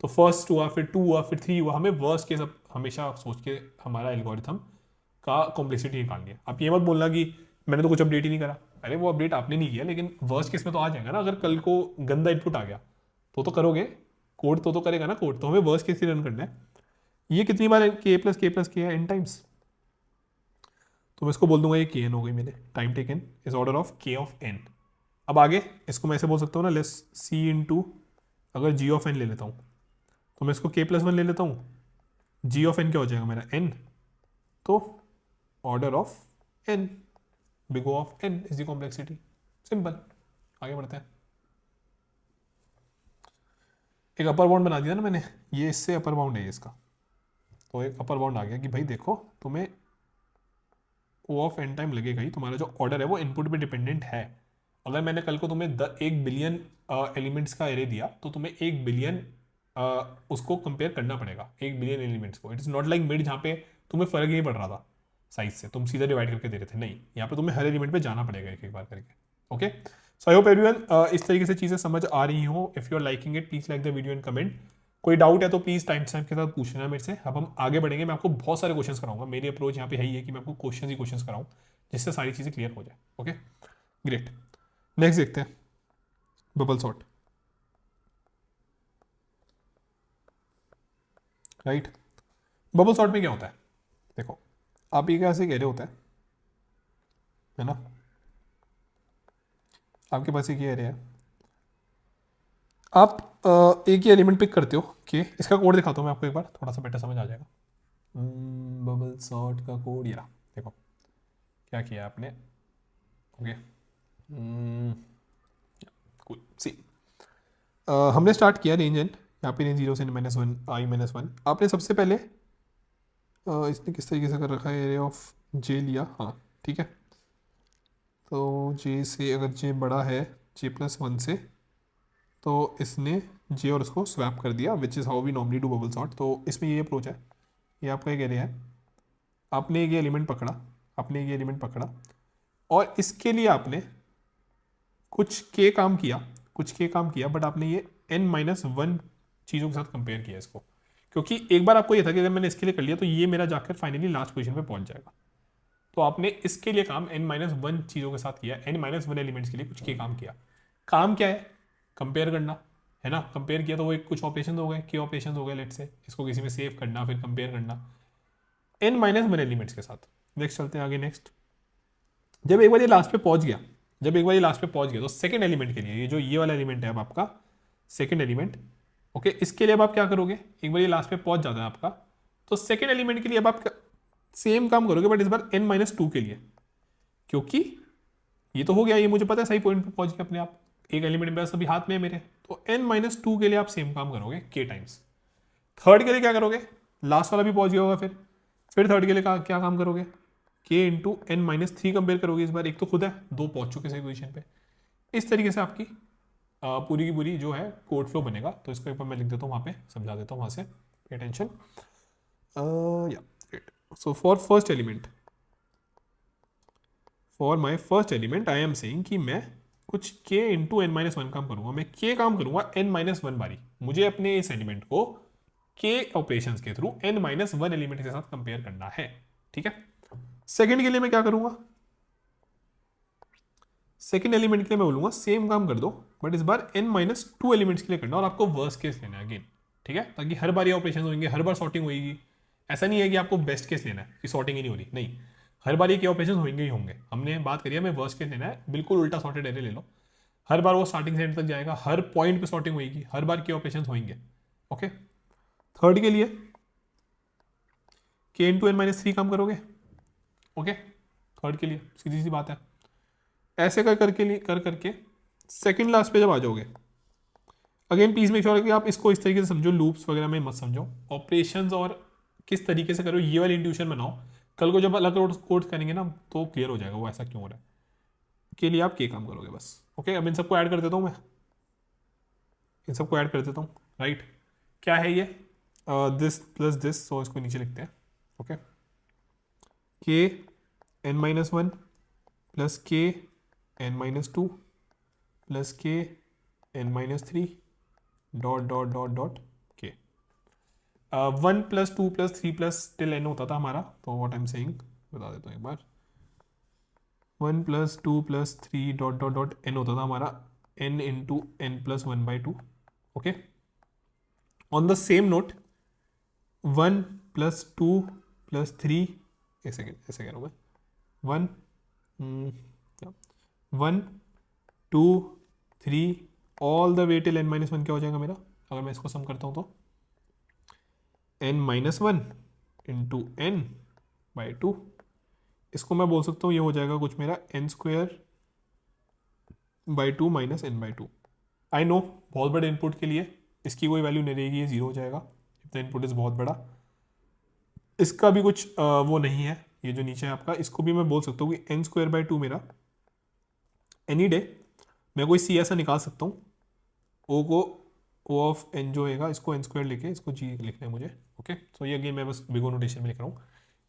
तो फर्स्ट हुआ, फिर 2 हुआ, फिर 3 हुआ, हमें वर्स्ट केस हमेशा सोच के हमारा एल्गोरिथम का कॉम्प्लेक्सिटी निकालनी है। आप ये मत बोलना कि मैंने तो कुछ अपडेट ही नहीं करा, अरे वो अपडेट आपने नहीं किया, लेकिन वर्स्ट केस में तो आ जाएगा ना। अगर कल को गंदा इनपुट आ गया तो करोगे, कोड तो करेगा ना कोड, तो हमें वर्स्ट केस ही रन करना है। ये कितनी बार के है, एन टाइम्स, तो मैं इसको बोल दूंगा ये के एन हो गई मेरे, time taken is order of के ऑफ एन। अब आगे इसको मैं ऐसे बोल सकता हूँ ना, लेस सी इंटू, अगर जी ऑफ एन ले लेता हूँ तो मैं इसको k+1 ले लेता हूँ, जी ऑफ एन क्या हो जाएगा मेरा n, तो order of n, big O of n is the complexity. Simple, आगे बढ़ते हैं। एक अपर बाउंड बना दिया ना मैंने, ये इससे अपर बाउंड है इसका, तो एक अपर बाउंड आ गया कि भाई देखो तुम्हें O ऑफ n टाइम लगेगा ही, तुम्हारा जो ऑर्डर है वो इनपुट पे डिपेंडेंट है। अगर मैंने कल को तुम्हें 1 बिलियन एलिमेंट्स का एरे दिया तो तुम्हें 1 बिलियन उसको कंपेयर करना पड़ेगा, 1 बिलियन एलिमेंट्स को। It is not like mid जहाँ पे तुम्हें फर्क ही नहीं पड़ रहा था साइज से, तुम सीधा डिवाइड करके दे रहे थे, नहीं, यहाँ पे तुम्हें हर एलिमेंट पे जाना पड़ेगा एक एक बार करके। Okay, so I hope everyone इस तरीके से चीज़ें समझ आ रही हो। If you are liking it please like the video and comment. कोई डाउट है तो प्लीज टाइम स्टैम्प के साथ पूछना मेरे से। अब हम आगे बढ़ेंगे, मैं आपको बहुत सारे क्वेश्चंस कराऊंगा। मेरी अप्रोच यहाँ पे है ही है कि मैं आपको क्वेश्चन ही क्वेश्चन कराऊँ जिससे सारी चीज़ें क्लियर हो जाए। ओके ग्रेट, नेक्स्ट देखते हैं bubble sort. Right, bubble sort में क्या होता है, देखो आप ये कैसे कह रहे होता है ना, आपके पास एक ये एरिया है, आप एक ही एलिमेंट पिक करते हो कि इसका कोड दिखाता हूँ मैं आपको एक बार, थोड़ा सा बेटर समझ आ जाएगा। बबल सॉर्ट का कोड ये रहा, देखो क्या किया आपने। ओके कूल, सी हमने स्टार्ट किया रेंज एन, यहाँ पे रेंज 0 से -1 i-1। आपने सबसे पहले इसने किस तरीके से कर रखा है, एरिया ऑफ जे लिया, हाँ ठीक है, तो जे से अगर जे बड़ा है j+1 से तो इसने जे और उसको स्वैप कर दिया, which is how we normally do bubble sort. तो इसमें ये अप्रोच है, ये आपका एक एरिया है, आपने एक एलिमेंट पकड़ा, आपने एक एलिमेंट पकड़ा और इसके लिए आपने कुछ के काम किया, कुछ के काम किया, बट आपने ये n-1 चीज़ों के साथ कंपेयर किया इसको, क्योंकि एक बार आपको ये था कि अगर मैंने इसके लिए कर लिया तो ये मेरा जाकर फाइनली लास्ट पोजीशन पे पहुंच जाएगा। तो आपने इसके लिए काम n-1 चीज़ों के साथ किया, n-1 एलिमेंट्स के लिए कुछ के काम किया। काम क्या है, कंपेयर करना, है ना। कंपेयर किया तो वो एक कुछ ऑपरेशन हो गए, के ऑपरेशन हो गए, लेट से इसको किसी में सेव करना, फिर कंपेयर करना n-1 एलिमेंट्स के साथ। नेक्स्ट चलते हैं आगे। नेक्स्ट, जब एक बार ये लास्ट पे पहुंच गया, जब एक बार ये लास्ट पे पहुंच गया तो सेकंड एलिमेंट के लिए, ये जो ये वाला एलिमेंट है अब आपका सेकंड एलिमेंट, ओके, इसके लिए अब आप क्या करोगे, एक बार ये लास्ट पे पहुंच जाता है आपका, तो सेकंड एलिमेंट के लिए अब आप सेम काम करोगे, बट इस बार n-2 के लिए, क्योंकि ये तो हो गया, ये मुझे पता है सही पॉइंट पे पहुंच गया अपने आप, एक एलिमेंट मेरा सभी हाथ में है मेरे, तो n-2 के लिए आप सेम काम करोगे k टाइम्स। थर्ड के लिए क्या करोगे, लास्ट वाला भी पहुंच गया होगा, फिर थर्ड के लिए क्या काम करोगे, k इंटू n-3 कंपेयर करोगे। इस बार एक तो खुद है, दो पहुंच चुके सही पोजीशन पे। इस तरीके से आपकी पूरी की पूरी जो है कोड फ्लो बनेगा। तो इसको एक बार मैं लिख देता हूँ वहाँ पे, समझा देता हूँ वहाँ से, पे अटेंशन। या great, so for my first element I am saying कि मैं कुछ k इंटू n-1 काम करूंगा, मैं k काम करूंगा n-1 बारी, मुझे अपने इस एलिमेंट को k ऑपरेशंस के थ्रू n-1 एलिमेंट के साथ कंपेयर करना है, ठीक है। सेकंड के लिए मैं क्या करूंगा, सेकंड एलिमेंट के लिए मैं बोलूंगा सेम काम कर दो, बट इस बार n-2 एलिमेंट्स के लिए करना, और आपको वर्स्ट केस लेना है अगेन, ठीक है, ताकि हर बार ये ऑपरेशन होंगे, हर बार सॉर्टिंग होगी। ऐसा नहीं है कि आपको बेस्ट केस लेना है कि सॉर्टिंग ही नहीं हो रही, नहीं, हर बार ये ऑपरेशन होंगे ही होंगे। हमने बात करी है, हमें वर्स्ट केस लेना है, बिल्कुल उल्टा सॉर्टेड एरे ले लो, हर बार वो स्टार्टिंग से एंड तक जाएगा, हर पॉइंट पे सॉर्टिंग होगी, हर बार के ऑपरेशन होंगे। ओके, थर्ड के लिए k इंटू n-3 काम करोगे, ओके, थर्ड के लिए सीधी सी बात है, ऐसे कर करके सेकंड लास्ट पे जब आ जाओगे, अगेन प्लीज मेक श्योर कि आप इसको इस तरीके से समझो, लूप्स वगैरह में मत समझो, ऑपरेशंस और किस तरीके से करो ये वाली इंट्यूशन बनाओ। कल को जब अलग कोड करेंगे ना तो क्लियर हो जाएगा वो ऐसा क्यों हो रहा है। के लिए आप के काम करोगे बस। ओके, अब इन सबको ऐड कर देता हूँ मैं, इन सबको ऐड कर देता हूँ, राइट। क्या है ये, दिस प्लस दिस, सो इसको नीचे लिखते हैं। Okay, K N minus one plus K N minus two plus K N minus three dot dot dot dot K. 1 + 2 + 3 till N होता था हमारा, तो व्हाट आई एम सेइंग बता देता हूँ एक बार। 1 + 2 + 3 डॉट डॉट डॉट एन होता था हमारा, n into N plus 1/2। Okay, on the same note 1 + 2 + 3, एक सेकेंड ऐसे कह रहा हूँ मैं, 1 1 2 3 all the way till n-1 क्या हो जाएगा मेरा, अगर मैं इसको सम करता हूँ तो n-1 इंटू n/2, इसको मैं बोल सकता हूँ ये हो जाएगा कुछ मेरा n² / 2 - n/2। आई नो बहुत बड़े इनपुट के लिए इसकी कोई वैल्यू नहीं रहेगी, ये 0 हो जाएगा, इतना इनपुट इज बहुत बड़ा। इसका भी कुछ वो नहीं है, ये जो नीचे है आपका, इसको भी मैं बोल सकता हूँ कि n² / 2 मेरा एनी डे मैं कोई सी ऐसा निकाल सकता हूँ, ओ को ओ ऑफ एन जो होगा इसको n² लेके इसको जी लिखना है मुझे। ओके, सो ये अगेन मैं बस बिगो नोटेशन में लिख रहा हूँ।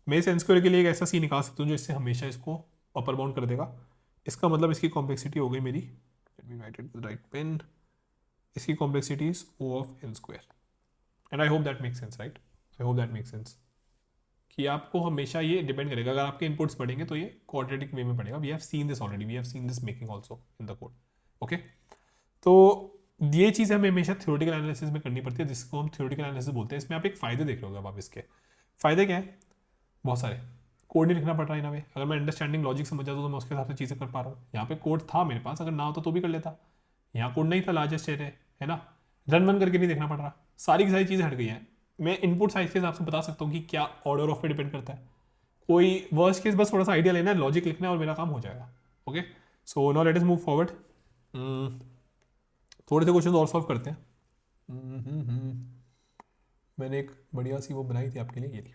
मैं इस n² के लिए एक ऐसा सी निकाल सकता हूँ जो इससे हमेशा इसको अपर बाउंड कर देगा। इसका मतलब इसकी कॉम्प्लेक्सिटी हो गई मेरी, let me write it with right pen, इसकी complexity is O of n²। And I hope that make sense, right, I hope that make sense कि आपको हमेशा ये डिपेंड करेगा, अगर आपके इनपुट्स बढ़ेंगे तो ये क्वाड्रेटिक वे में पड़ेगा। We have seen this already, we have seen this making also in the code. Okay, तो ये चीज़ हमें हमेशा थ्योरेटिकल एनालिसिस में करनी पड़ती है, जिसको हम थ्योरेटिकल एनालिसिस बोलते हैं। इसमें आप एक फ़ायदे देख रहे हो आप इसके फ़ायदे क्या है, बहुत सारे। कोड नहीं लिखना पड़ रहा है ना, वे अगर मैं अंडरस्टैंडिंग लॉजिक समझ जाता तो मैं उसके हिसाब से चीज़ें कर पा रहा हूँ। यहाँ पे कोड था मेरे पास, अगर ना होता तो भी कर लेता। यहाँ कोड नहीं था, लार्जेस्ट एरे है ना, रन वन करके नहीं देखना पड़ रहा, सारी की सारी चीज़ें हट गई हैं। मैं इनपुट साइज के हिसाब से बता सकता हूँ कि क्या ऑर्डर ऑफ पे डिपेंड करता है। कोई वर्स्ट केस बस थोड़ा सा आइडिया लेना है, लॉजिक लिखना है और मेरा काम हो जाएगा। Okay, so now let us move forward. थोड़े से क्वेश्चन और सॉल्व करते हैं। मैंने एक बढ़िया सी वो बनाई थी आपके लिए, ये ली।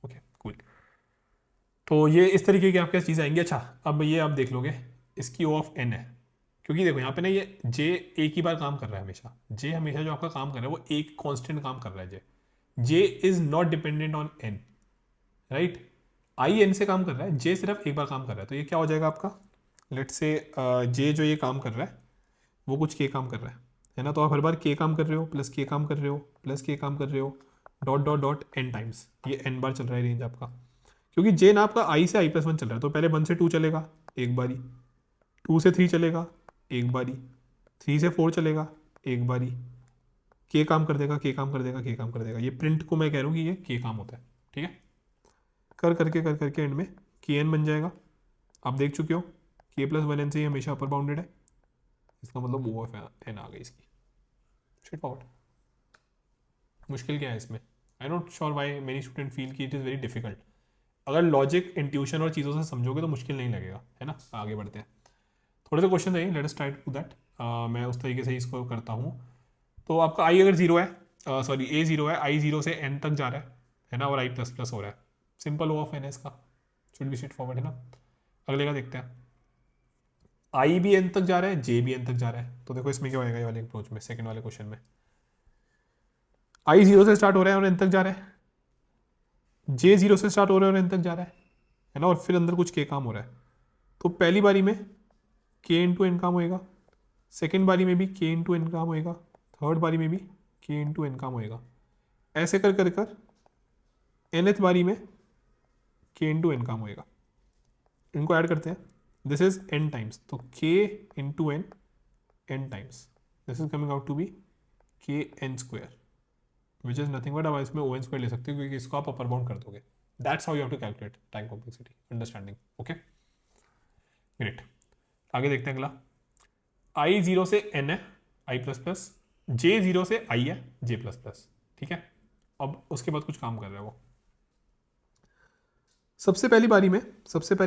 ओके कूल, तो ये इस तरीके की आपके चीज़ें आएंगी। अच्छा, अब ये आप देख लोगे इसकी ओ ऑफ एन है, क्योंकि देखो यहाँ पे ना ये जे एक ही बार काम कर रहा है हमेशा, जे हमेशा जो आपका काम कर रहा है वो एक कांस्टेंट काम कर रहा है। J is not dependent on n, right. I n से काम कर रहा है, जे सिर्फ एक बार काम कर रहा है, तो ये क्या हो जाएगा आपका, लेट से जे जो ये काम कर रहा है वो कुछ के काम कर रहा है ना, तो आप हर बार के काम कर रहे हो प्लस के काम कर रहे हो प्लस के काम कर रहे हो dot dot dot N times, ये एन बार चल रहा है रेंज आपका, क्योंकि जे ना आपका आई से i+1 चल रहा है, तो पहले 1 से 2 चलेगा एक बारी, 2 से 3 चलेगा एक बारी, 3 से 4 चलेगा एक बारी, के काम कर देगा के काम कर देगा के काम कर देगा। ये प्रिंट को मैं कह रहा हूँ कि ये के काम होता है, ठीक है। कर करके एंड में के एन बन जाएगा। आप देख चुके हो k+1n से ही हमेशा अपर बाउंडेड है, इसका मतलब ओ ऑफ एन आ गई इसकी। स्ट्रेट फॉरवर्ड, मुश्किल क्या है इसमें, I not sure why many student feel कि इट इज़ वेरी डिफिकल्ट। अगर लॉजिक इंट्यूशन और चीज़ों से समझोगे तो मुश्किल नहीं लगेगा, है ना। आगे बढ़ते हैं, थोड़े से क्वेश्चन है, let us try to that. मैं उस तरीके से इसको करता हूँ। तो आपका आई अगर 0 है, सॉरी ए 0 है, आई 0 से एन तक जा रहा है ना, और i++ हो रहा है, सिंपल ओ ऑफ एन है इसका, शुड बी स्ट्रेट फॉरवर्ड, है ना। अगले का देखते हैं, आई भी एन तक जा रहा है, जे भी एन तक जा रहा है, तो देखो इसमें क्या होएगा ये वाले अप्रोच में, सेकंड वाले क्वेश्चन में आई 0 से स्टार्ट हो रहा है और एन तक जा रहा है, जे 0 से स्टार्ट हो रहा है और एन तक जा रहा है ना, और फिर अंदर कुछ के काम हो रहा है। तो पहली बारी में के इंटू एन काम होएगा, सेकेंड बारी में भी के इंटू एन काम होएगा, थर्ड बारी में भी के इंटू एन काम होएगा, ऐसे कर कर कर nth बारी में के इंटू एन काम होएगा। इनको ऐड करते हैं, दिस इज n टाइम्स, तो k into n n times, this is coming out to be k n square, which is nothing but, अब इसमें ओ एन स्क्वायर ले सकते हो क्योंकि इसको आप अपर बाउंड कर दोगे। That's how you have to calculate time complexity, understanding, okay great. आगे देखते हैं अगला, आई 0 से n है i++, जे 0 से i है j++, ठीक है। अब उसके बाद कुछ काम कर रहा है वो, सबसे पहली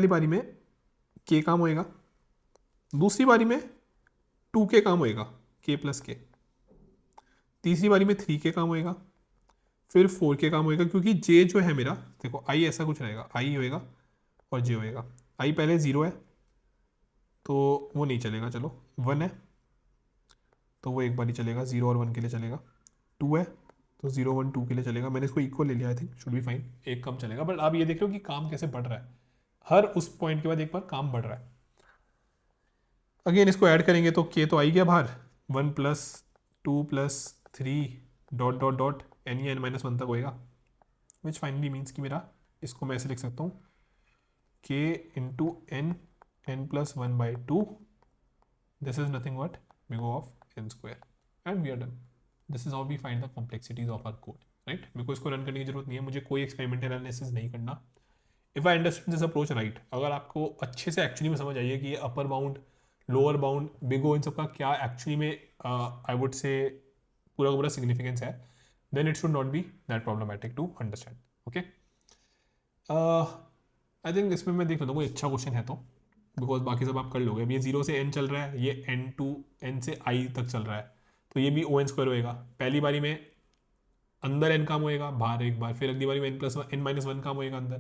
बारी में के काम होएगा, दूसरी बारी में 2k काम होएगा k+k, तीसरी बारी में 3k काम होएगा, फिर 4k काम होएगा, क्योंकि j जो है मेरा, देखो i ऐसा कुछ रहेगा, i होएगा और j होएगा, i पहले 0 है, तो वो नहीं चलेगा। चलो 1 है तो वो एक बार ही चलेगा, 0 और 1 के लिए चलेगा। 2 है तो 0 1 2 के लिए चलेगा। मैंने इसको इक्वल ले लिया, I think should be fine, एक कम चलेगा। बट आप ये देख रहे हो कि काम कैसे बढ़ रहा है, हर उस पॉइंट के बाद एक बार काम बढ़ रहा है। अगेन इसको ऐड करेंगे तो के तो आ ही गया बाहर, 1 plus 2 plus 3 dot dot dot N या n-1 तक होएगा, विच फाइनली मीन्स कि मेरा, इसको मैं ऐसे लिख सकता हूँ k into n plus 1/2, this is nothing but big O of n square and we are done. This is how we find the complexities of our code, right? मेरे को इसको रन करने की जरूरत नहीं है, मुझे कोई एक्सपेरिमेंटल एनालिसिस नहीं करना। If I understand this approach right, अगर आपको अच्छे से एक्चुअली में समझ आइए कि ये upper bound, lower bound, big O, इन सब का क्या एक्चुअली में आई वुड से पूरा का पूरा सिग्निफिकेंस है, then it should not be that problematic to understand. Okay, I think इसमें मैं देख लेता हूँ कोई अच्छा क्वेश्चन है तो, बिकॉज बाकी सब आप कर लोगे। अब ये 0 से n चल रहा है, ये n टू n से i तक चल रहा है, तो ये भी O(n)² होएगा। पहली बारी में अंदर n काम होएगा, बाहर एक बार, फिर अगली बारी में n+1 काम होएगा अंदर,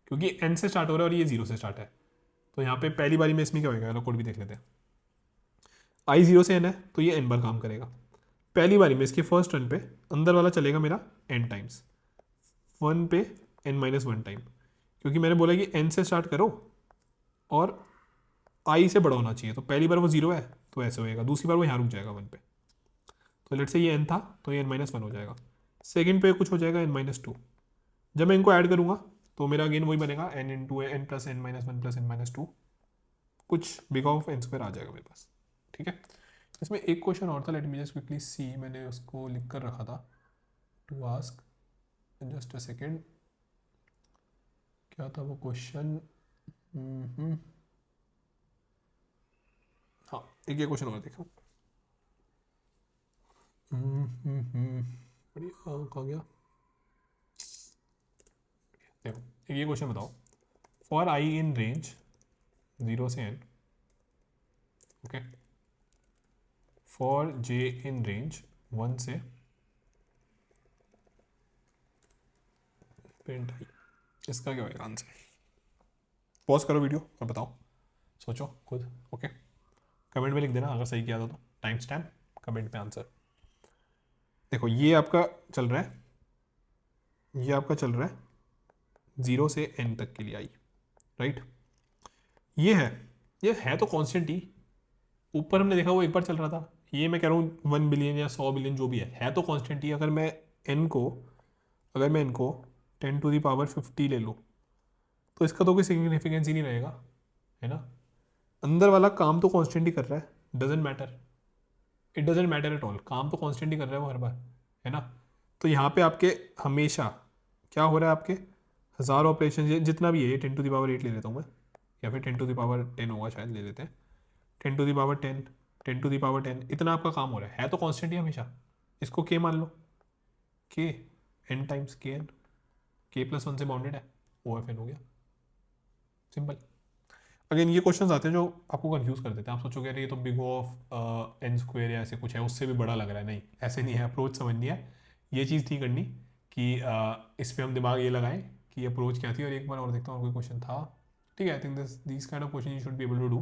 क्योंकि n से स्टार्ट हो रहा है और ये 0 से स्टार्ट है। तो यहाँ पे पहली बारी में इसमें क्या होएगा, कोड भी देख लेते हैं। i 0 से n है तो ये n बार काम करेगा। पहली बारी में इसके फर्स्ट रन पे अंदर वाला चलेगा मेरा n टाइम्स, 1 पे n-1 टाइम, क्योंकि मैंने बोला कि n से स्टार्ट करो और i से बड़ा होना चाहिए। तो पहली बार वो 0 है तो ऐसे होएगा, दूसरी बार वो यहाँ रुक जाएगा 1 पे। तो लेट से ये n था तो ये n-1 हो जाएगा। सेकंड पे कुछ हो जाएगा n-2। जब मैं इनको ऐड करूँगा तो मेरा अगेन वही बनेगा, n into n plus n-1 plus n-2, कुछ बिग ऑफ n स्क्वायर आ जाएगा मेरे पास। ठीक है, इसमें एक क्वेश्चन और था, let me just quickly see, मैंने उसको लिख कर रखा था to ask, just a second. क्या था वो क्वेश्चन? हाँ, एक ये क्वेश्चन और देखो। बढ़िया, कहाँ गया? देखो, एक ये क्वेश्चन बताओ, फॉर आई इन रेंज 0 से n, okay, for j in range 1 से प्रिंट आई, इसका क्या होगा आंसर? पॉज करो वीडियो और बताओ, सोचो खुद। ओके, कमेंट में लिख देना अगर सही किया था तो, टाइम स्टैम्प कमेंट पे आंसर। देखो ये आपका चल रहा है, ये आपका चल रहा है 0 से n तक के लिए आई, राइट? ये है तो कांस्टेंट ही, ऊपर हमने देखा वो एक बार चल रहा था, ये मैं कह रहा हूँ 1 बिलियन या 100 बिलियन जो भी है तो कांस्टेंट ही। अगर मैं n को 10⁻50 ले लूँ तो इसका तो कोई सिग्निफिकेंस ही नहीं रहेगा, है ना? अंदर वाला काम तो कांस्टेंट ही कर रहा है, doesn't matter, it doesn't matter at all, काम तो कांस्टेंट ही कर रहा है वो हर बार, है ना? तो यहाँ पे आपके हमेशा क्या हो रहा है, आपके 1000 ऑपरेशन जितना भी है, ये 10⁸ ले लेता हूँ मैं, या फिर 10⁻10 होगा शायद, ले लेते हैं 10⁻10, 10⁻10, इतना आपका काम हो रहा है तो कांस्टेंट ही हमेशा। इसको के मान लो, के n टाइम्स के एन, k+1 से बाउंडेड है, OFN हो गया, सिंपल। अगेन ये क्वेश्चंस आते हैं जो आपको कंफ्यूज कर देते हैं, आप सोचोगे अरे ये तो बिग ऑफ n² या ऐसे कुछ है, उससे भी बड़ा लग रहा है। नहीं, ऐसे नहीं है, अप्रोच समझनी है, ये चीज़ थी करनी कि इस पर हम दिमाग ये लगाएं कि अप्रोच क्या थी। और एक बार और देखता हूँ कोई क्वेश्चन था, ठीक है? I think this kind of question you should be able to do.